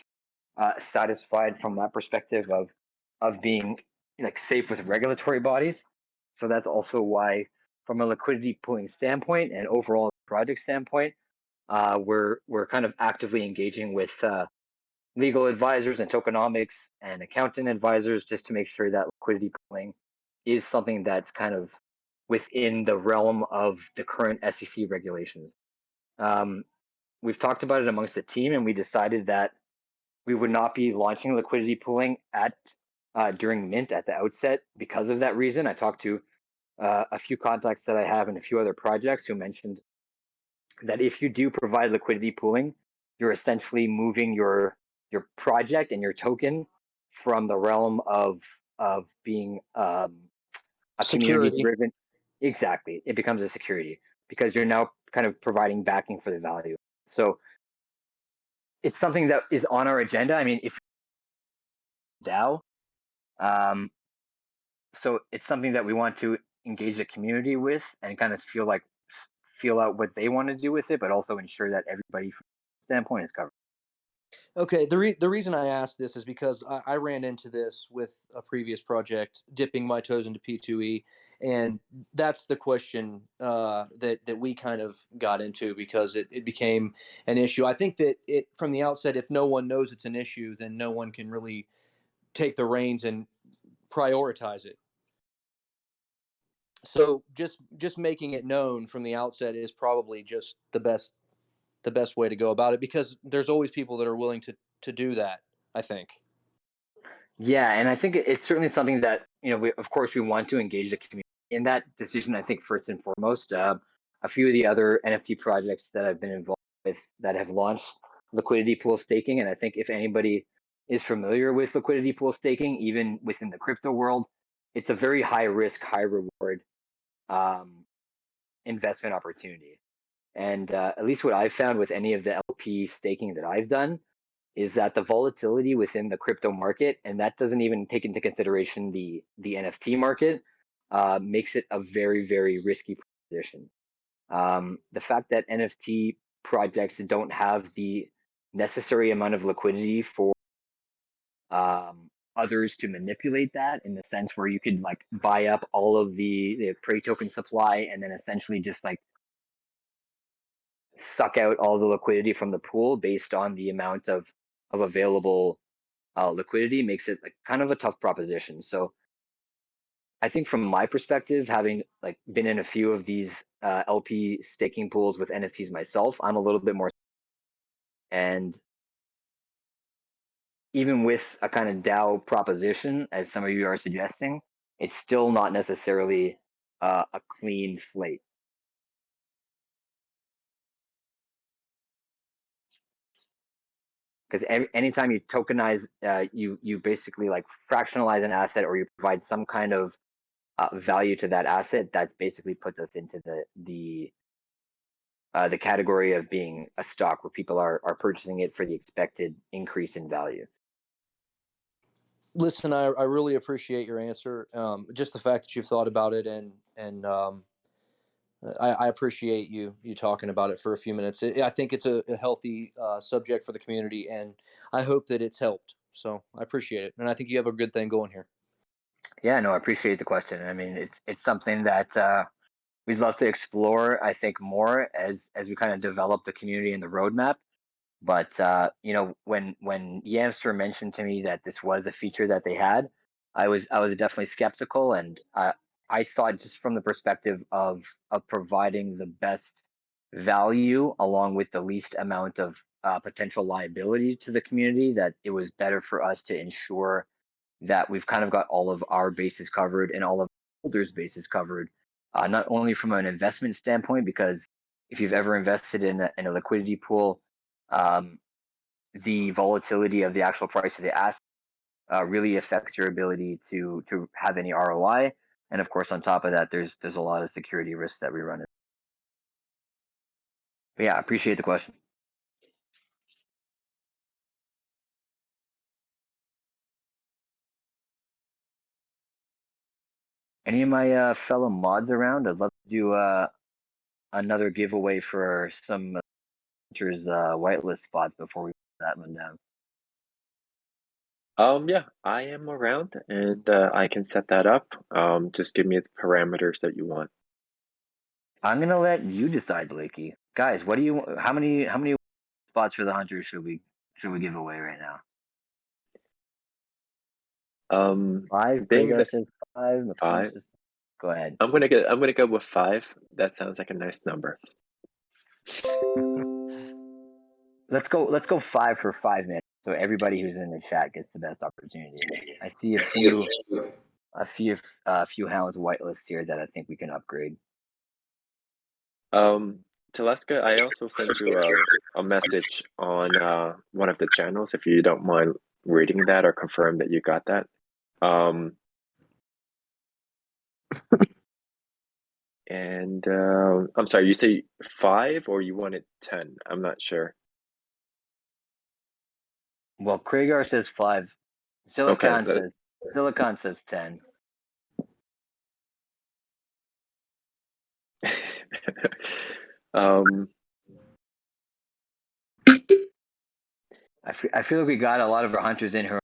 A: satisfied from that perspective of being like safe with regulatory bodies. So that's also why, from a liquidity pooling standpoint and overall project standpoint, we're kind of actively engaging with legal advisors and tokenomics and accountant advisors just to make sure that liquidity pooling is something that's kind of within the realm of the current SEC regulations. Um, we've talked about it amongst the team, and we decided that we would not be launching liquidity pooling at during mint at the outset because of that reason. I talked to a few contacts that I have in a few other projects who mentioned that if you do provide liquidity pooling, you're essentially moving your project and your token from the realm of being a community
I: Security.
A: driven. Exactly, it becomes a security because you're now kind of providing backing for the value. So it's something that is on our agenda. I mean, if DAO, um, so it's something that we want to engage the community with and kind of feel out what they want to do with it, but also ensure that everybody from standpoint is covered.
I: Okay, the reason I asked this is because I ran into this with a previous project, dipping my toes into P2E, and that's the question that we kind of got into because it became an issue. I think that it from the outset, if no one knows it's an issue, then no one can really take the reins and prioritize it. So just making it known from the outset is probably just the best way to go about it because there's always people that are willing to do that, I think.
A: Yeah, and I think it's certainly something that of course, we want to engage the community in that decision. I think first and foremost, a few of the other NFT projects that I've been involved with that have launched liquidity pool staking, and I think if anybody is familiar with liquidity pool staking, even within the crypto world, it's a very high risk, high reward um, investment opportunity. And at least what I've found with any of the LP staking that I've done is that the volatility within the crypto market, and that doesn't even take into consideration the NFT market, makes it a very, very risky position. The fact that NFT projects don't have the necessary amount of liquidity for others to manipulate that in the sense where you could like buy up all of the prey token supply and then essentially just like suck out all the liquidity from the pool based on the amount of available liquidity makes it like kind of a tough proposition. So I think from my perspective, having like been in a few of these LP staking pools with NFTs myself, I'm a little bit more. And even with a kind of DAO proposition, as some of you are suggesting, it's still not necessarily a clean slate. Because anytime you tokenize, you basically like fractionalize an asset or you provide some kind of value to that asset. That basically puts us into the category of being a stock where people are purchasing it for the expected increase in value.
I: Listen, I really appreciate your answer. Just the fact that you've thought about it and I appreciate you talking about it for a few minutes. I think it's a healthy subject for the community, and I hope that it's helped. So I appreciate it, and I think you have a good thing going here.
A: Yeah, no, I appreciate the question. I mean, it's something that we'd love to explore. I think more as we kind of develop the community and the roadmap. But when Yamster mentioned to me that this was a feature that they had, I was definitely skeptical, and I thought just from the perspective of providing the best value along with the least amount of potential liability to the community, that it was better for us to ensure that we've kind of got all of our bases covered and all of holders' bases covered not only from an investment standpoint, because if you've ever invested in a liquidity pool, the volatility of the actual price of the asset really affects your ability to have any ROI. And of course, on top of that, there's a lot of security risks that we run. But yeah, I appreciate the question. Any of my fellow mods around? I'd love to do another giveaway for some Hunter's whitelist spots before we put that one down.
B: Yeah, I am around, and I can set that up. Just give me the parameters that you want.
A: I'm gonna let you decide, Blakey. Guys, what do you? How many spots for the Hunters should we give away right now? Five.
B: Being
A: Kragar
B: that
A: says five.
B: five,
A: Go ahead.
B: I'm gonna go with 5. That sounds like a nice number.
A: Let's go 5 for 5 minutes, so everybody who's in the chat gets the best opportunity. I see a few hounds whitelist here that I think we can upgrade.
B: Teleska, I also sent you a message on one of the channels. If you don't mind reading that or confirm that you got that. And I'm sorry, you say 5 or you wanted 10? I'm not sure.
A: Well, Kragar says 5. Silicon says 10. I feel like we got a lot of our hunters in here.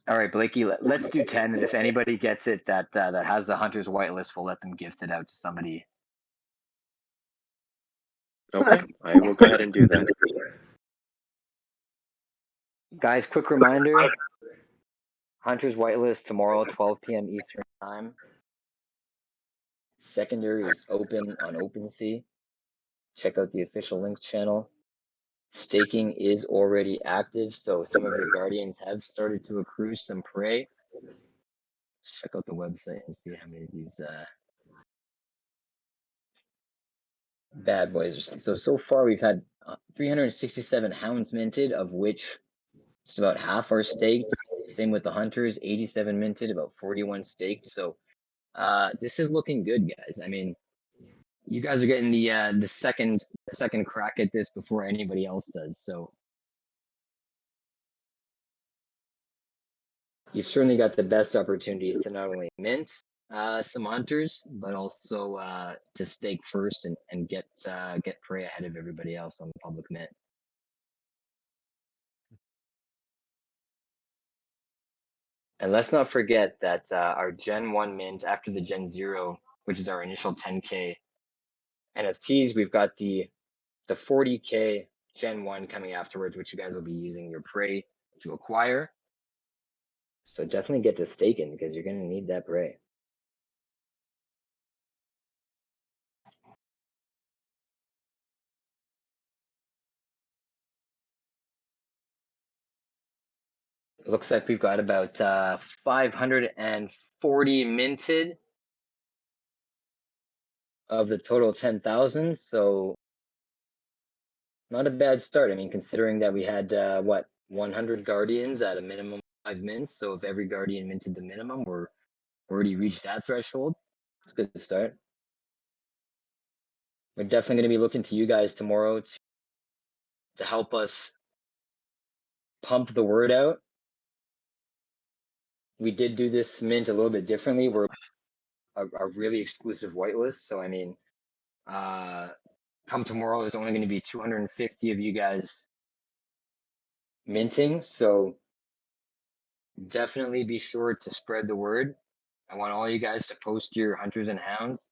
A: All right, Blakey, let's do 10, and if anybody gets it that has the hunter's whitelist, we'll let them gift it out to somebody.
B: Okay, I will go ahead and do that.
A: Guys, quick reminder, hunter's whitelist tomorrow, 12 p.m. Eastern time. Secondary is open on OpenSea. Check out the official links channel. Staking is already active, so some of your guardians have started to accrue some prey. Check out the website and see how many of these bad boys. So far we've had 367 hounds minted, of which just about half are staked. Same with the hunters, 87 minted, about 41 staked. So this is looking good, guys. I mean, you guys are getting the second crack at this before anybody else does. So you've certainly got the best opportunities to not only mint some hunters, but also to stake first and get prey ahead of everybody else on the public mint. And let's not forget that our Gen 1 mint after the Gen 0, which is our initial 10K NFTs, we've got the 40K Gen 1 coming afterwards, which you guys will be using your prey to acquire. So definitely get to staking because you're going to need that prey. It looks like we've got about 540 minted of the total 10,000. So not a bad start. I mean, considering that we had 100 guardians at a minimum of 5 mints. So if every guardian minted the minimum, we're already reached that threshold. It's a good start. We're definitely going to be looking to you guys tomorrow to help us pump the word out. We did do this mint a little bit differently. We're a really exclusive whitelist. So I mean, come tomorrow, there's only going to be 250 of you guys minting. So definitely be sure to spread the word. I want all you guys to post your hunters and hounds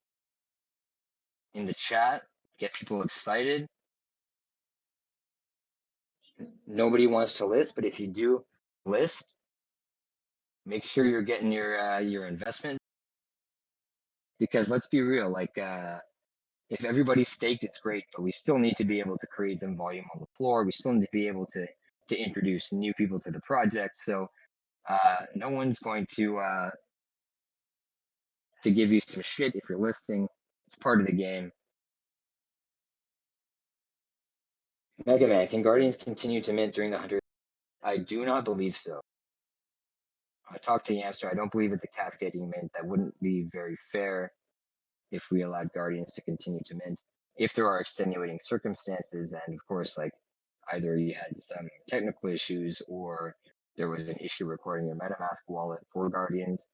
A: in the chat, get people excited. Nobody wants to list, but if you do list, make sure you're getting your investment. Because let's be real, like if everybody's staked, it's great, but we still need to be able to create some volume on the floor. We still need to be able to introduce new people to the project. So no one's going to give you some shit if you're listing. It's part of the game. Mega Man, can Guardians continue to mint during the 100? I do not believe so. I talked to Yamster. I don't believe it's a cascading mint. That wouldn't be very fair if we allowed Guardians to continue to mint. If there are extenuating circumstances, and of course, like either you had some technical issues or there was an issue recording your MetaMask wallet for Guardians,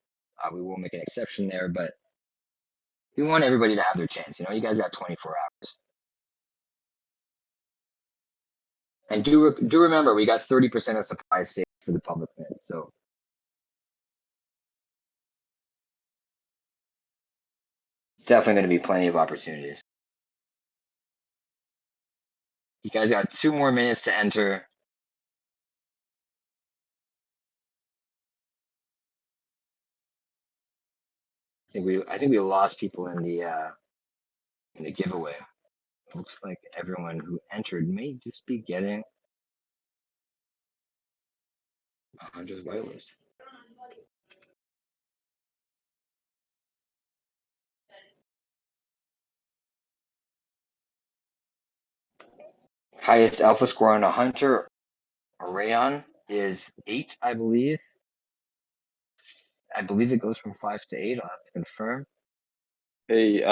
A: we will make an exception there. But we want everybody to have their chance. You know, you guys got 24 hours. And do remember, we got 30% of supply saved for the public mint. So definitely going to be plenty of opportunities. You guys got 2 more minutes to enter. I think we lost people in the giveaway. Looks like everyone who entered may just be getting 100 whitelist. Highest alpha score on a hunter or Rayon is 8, I believe. I believe it goes from 5 to 8. I'll have to confirm.
B: Hey,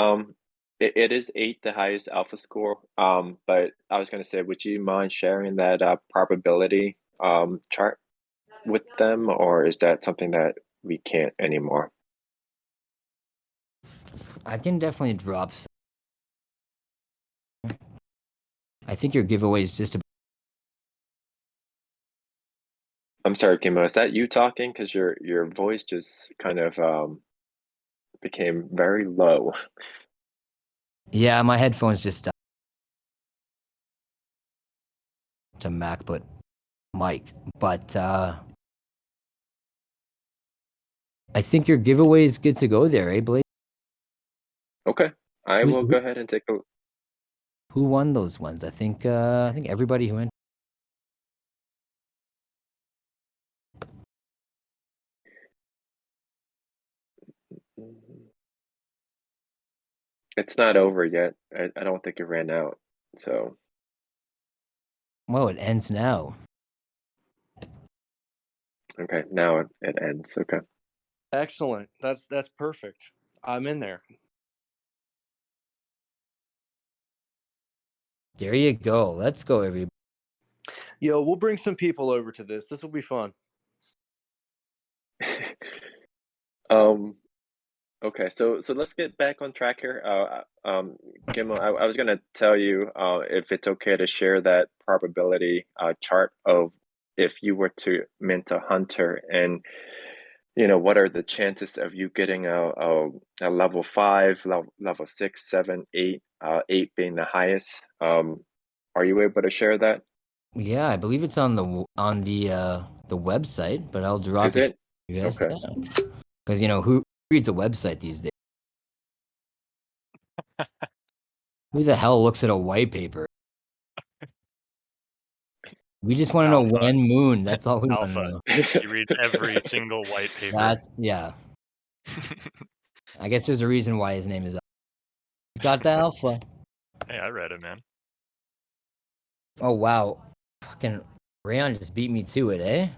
B: it is 8, the highest alpha score. But I was gonna say, would you mind sharing that probability chart with them, or is that something that we can't anymore?
J: I can definitely drop some. I think your giveaway is just about.
B: I'm sorry, Kimo, is that you talking? Because your voice just kind of became very low.
J: Yeah, my headphones just to MacBook mic, but I think your giveaway is good to go there, eh, Blake?
B: Okay, I
J: Who's-
B: will go ahead and take a.
J: Who won those ones? I think everybody who entered.
B: It's not over yet. I don't think it ran out. So
J: Well, it ends now.
B: okay, now it ends. Okay.
I: Excellent. That's perfect. I'm in there.
J: There you go. Let's go, everybody.
I: Yo, we'll bring some people over to this. This will be fun.
B: Okay, so let's get back on track here. Kimo, I was gonna tell you if it's okay to share that probability chart of if you were to mint a hunter, and what are the chances of you getting a level 5, level 6, 7, 8, 8 being the highest. Are you able to share that?
J: Yeah, I believe it's on the website, but I'll drop
B: Is
J: it.
B: it?
J: For you guys.
B: Okay.
J: Because who reads a website these days? Who the hell looks at a white paper? We just want to know
F: Alpha.
J: when moon. That's all we want to
F: Alpha.
J: know.
F: He reads every single white paper.
J: Yeah. I guess there's a reason why his name is. He's got the alpha.
F: Hey, I read it, man.
J: Oh wow, fucking Rayon just beat me to it, eh?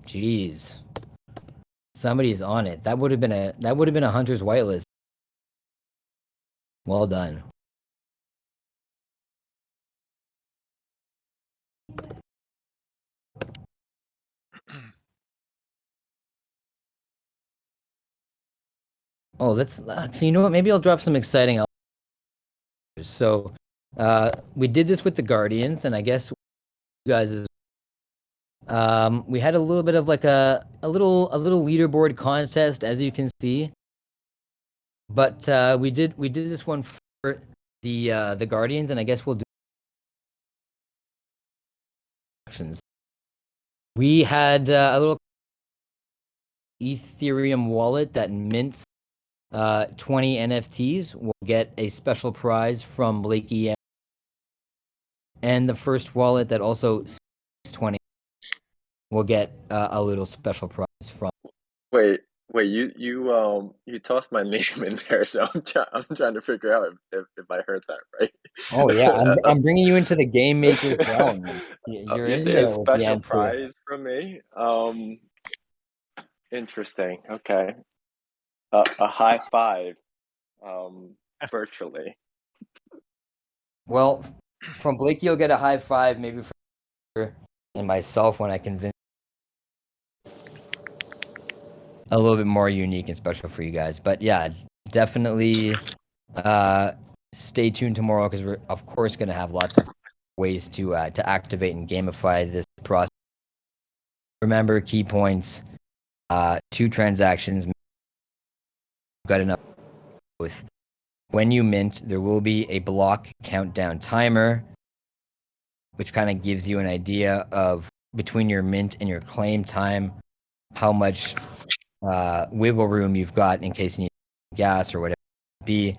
J: Jeez, somebody's on it. That would have been a hunter's whitelist. Well done. Oh, let's. You know what? Maybe I'll drop some exciting. So, we did this with the Guardians, and I guess you guys is. We had a little bit of like a little leaderboard contest, as you can see. But we did this one for the Guardians, and I guess we'll do. We had a little Ethereum wallet that mints 20 NFTs will get a special prize from Blakey, and the first wallet that also 20 will get a little special prize from.
B: Wait, you tossed my name in there, so I'm trying to figure out if I heard that right.
J: Oh yeah, I'm bringing you into the game maker's realm. You're
B: You
J: in
B: say a
J: there with the
B: special
J: answer.
B: prize from me? Interesting. Okay. A high five, virtually.
J: Well, from Blakey, you'll get a high five, maybe for and myself when I convince a little bit more unique and special for you guys. But yeah, definitely stay tuned tomorrow because we're of course going to have lots of ways to activate and gamify this process. Remember key points: 2 transactions. Got enough with when you mint. There will be a block countdown timer, which kind of gives you an idea of between your mint and your claim time, how much wiggle room you've got in case you need gas or whatever it be.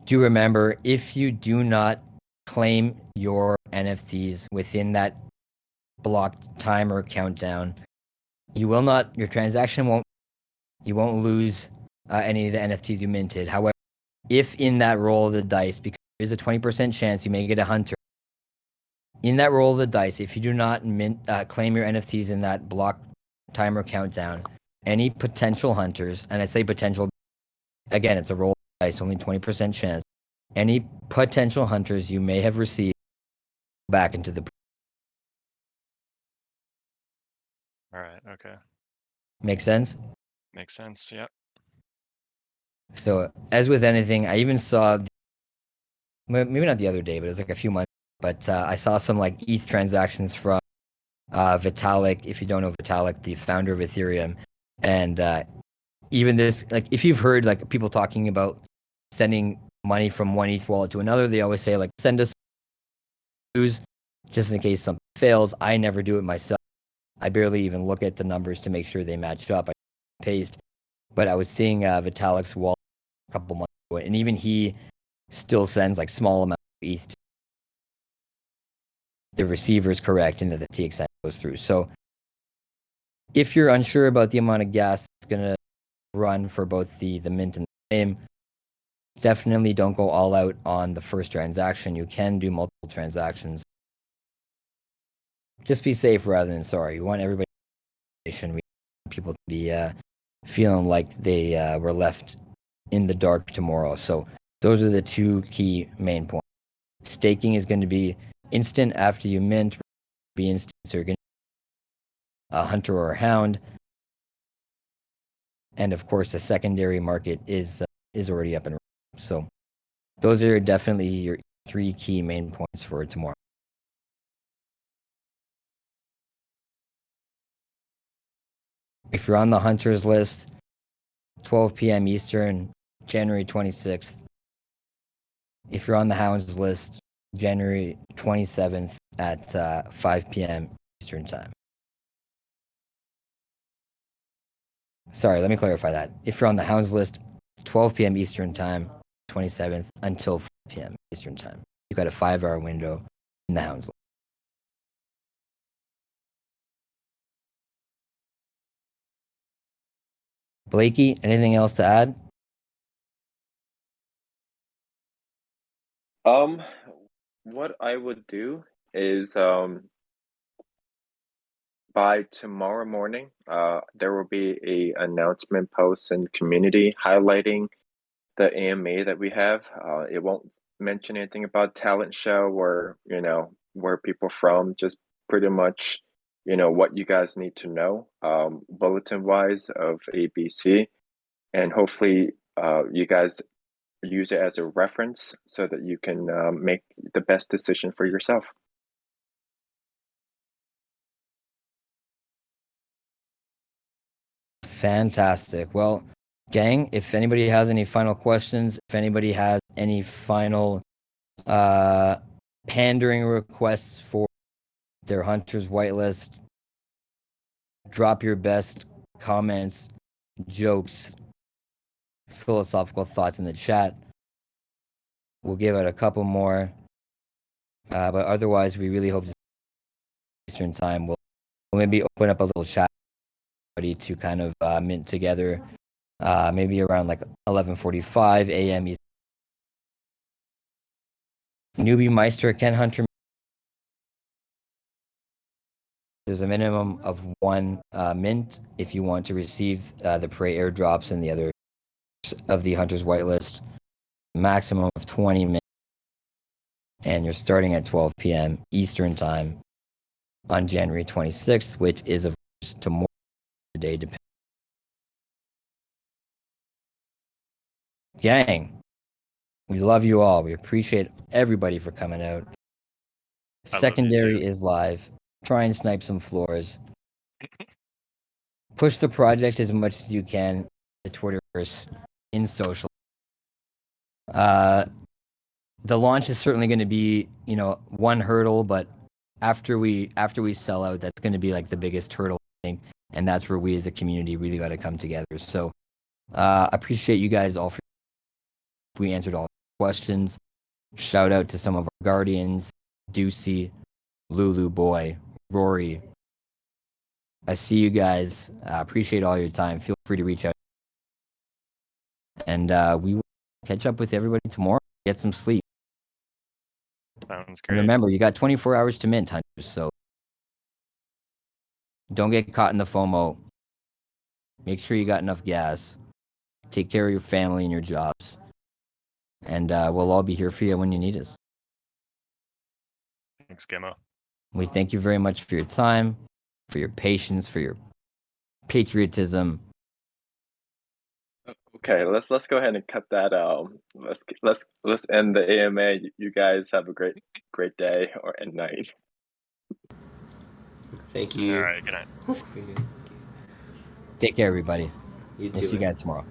J: Do remember, if you do not claim your NFTs within that blocked timer countdown, you will not, your transaction won't, you won't lose any of the NFTs you minted. However, if in that roll of the dice, because there's a 20% chance you may get a hunter, in that roll of the dice, if you do not claim your NFTs in that block timer countdown, any potential hunters, and I say potential, again, it's a roll of dice, only 20% chance, any potential hunters you may have received back into the.
F: All right. Okay.
J: Make sense?
F: Makes sense. Yep.
J: So, as with anything, I even saw, maybe not the other day, but it was like a few months, but I saw some like ETH transactions from Vitalik. If you don't know Vitalik, the founder of Ethereum, and even this, like, if you've heard like people talking about sending money from one ETH wallet to another, they always say like, send us just in case something fails. I never do it myself. I barely even look at the numbers to make sure they matched up. I paste, but I was seeing Vitalik's wallet a couple months ago, and even he still sends like small amounts of ETH. The receiver is correct, and that the TXN goes through. So, if you're unsure about the amount of gas that's gonna run for both the mint and the claim, definitely don't go all out on the first transaction. You can do multiple transactions. Just be safe rather than sorry. We want everybody, we want people to be feeling like they were left in the dark tomorrow. So those are the 2 key main points. Staking is going to be instant after you mint. Be instant, so you're going to a hunter or a hound. And of course, the secondary market is already up and running. So those are definitely your 3 key main points for tomorrow. If you're on the hunters list, 12 p.m. Eastern, January 26th. If you're on the hounds list, January 27th at 5 p.m. Eastern time. Sorry, let me clarify that. If you're on the hounds list, 12 p.m. Eastern time, 27th until 5 p.m. Eastern time. You've got a 5-hour window in the hounds list. Blakey, anything else to add?
B: What I would do is by tomorrow morning, there will be a announcement post in the community highlighting the AMA that we have. It won't mention anything about talent show or, where people from, just pretty much, what you guys need to know, bulletin wise of ABC. And hopefully you guys use it as a reference so that you can make the best decision for yourself.
J: Fantastic. Well, gang, if anybody has any final questions, if anybody has any final pandering requests for their Hunter's whitelist, drop your best comments, jokes, philosophical thoughts in the chat. We'll give it a couple more. But otherwise, we really hope to Eastern time. We'll maybe open up a little chat to kind of mint together. Maybe around like 11:45 a.m. Newbie Meister, Ken Hunter. There's a minimum of 1 mint if you want to receive the prey airdrops and the other of the Hunter's Whitelist. Maximum of 20 minutes. And you're starting at 12 p.m. Eastern time on January 26th, which is of course tomorrow day. Gang, we love you all. We appreciate everybody for coming out. Secondary is live. Try and snipe some floors. Push the project as much as you can. The Twitterverse, in social. The launch is certainly going to be, one hurdle, but after we sell out, that's going to be like the biggest hurdle thing, and that's where we as a community really got to come together. So, appreciate you guys all. We answered all the questions. Shout out to some of our guardians, Deucey, Lulu Boy, Rory. I see you guys. Appreciate all your time. Feel free to reach out, and we will catch up with everybody tomorrow. Get some sleep.
F: Sounds great.
J: And remember, you got 24 hours to mint, hunters, so don't get caught in the FOMO. Make sure you got enough gas. Take care of your family and your jobs. And we'll all be here for you when you need us.
F: Thanks, Gimmo.
J: We thank you very much for your time, for your patience, for your patriotism.
B: Okay, let's go ahead and cut that. Let's end the AMA. You guys have a great day or and night.
D: Thank you.
F: All right, good night.
J: Take care, everybody.
D: You too.
J: We'll see you guys tomorrow.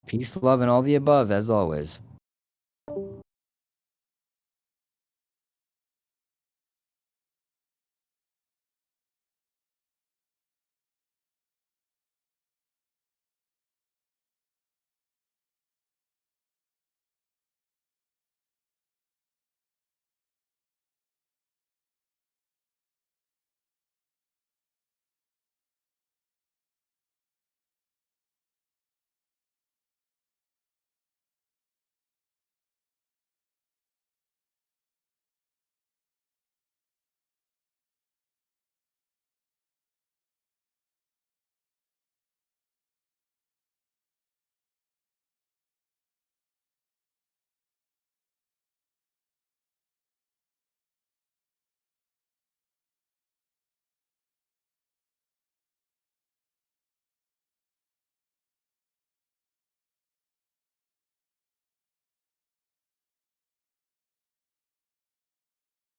J: Peace, love, and all the above, as always.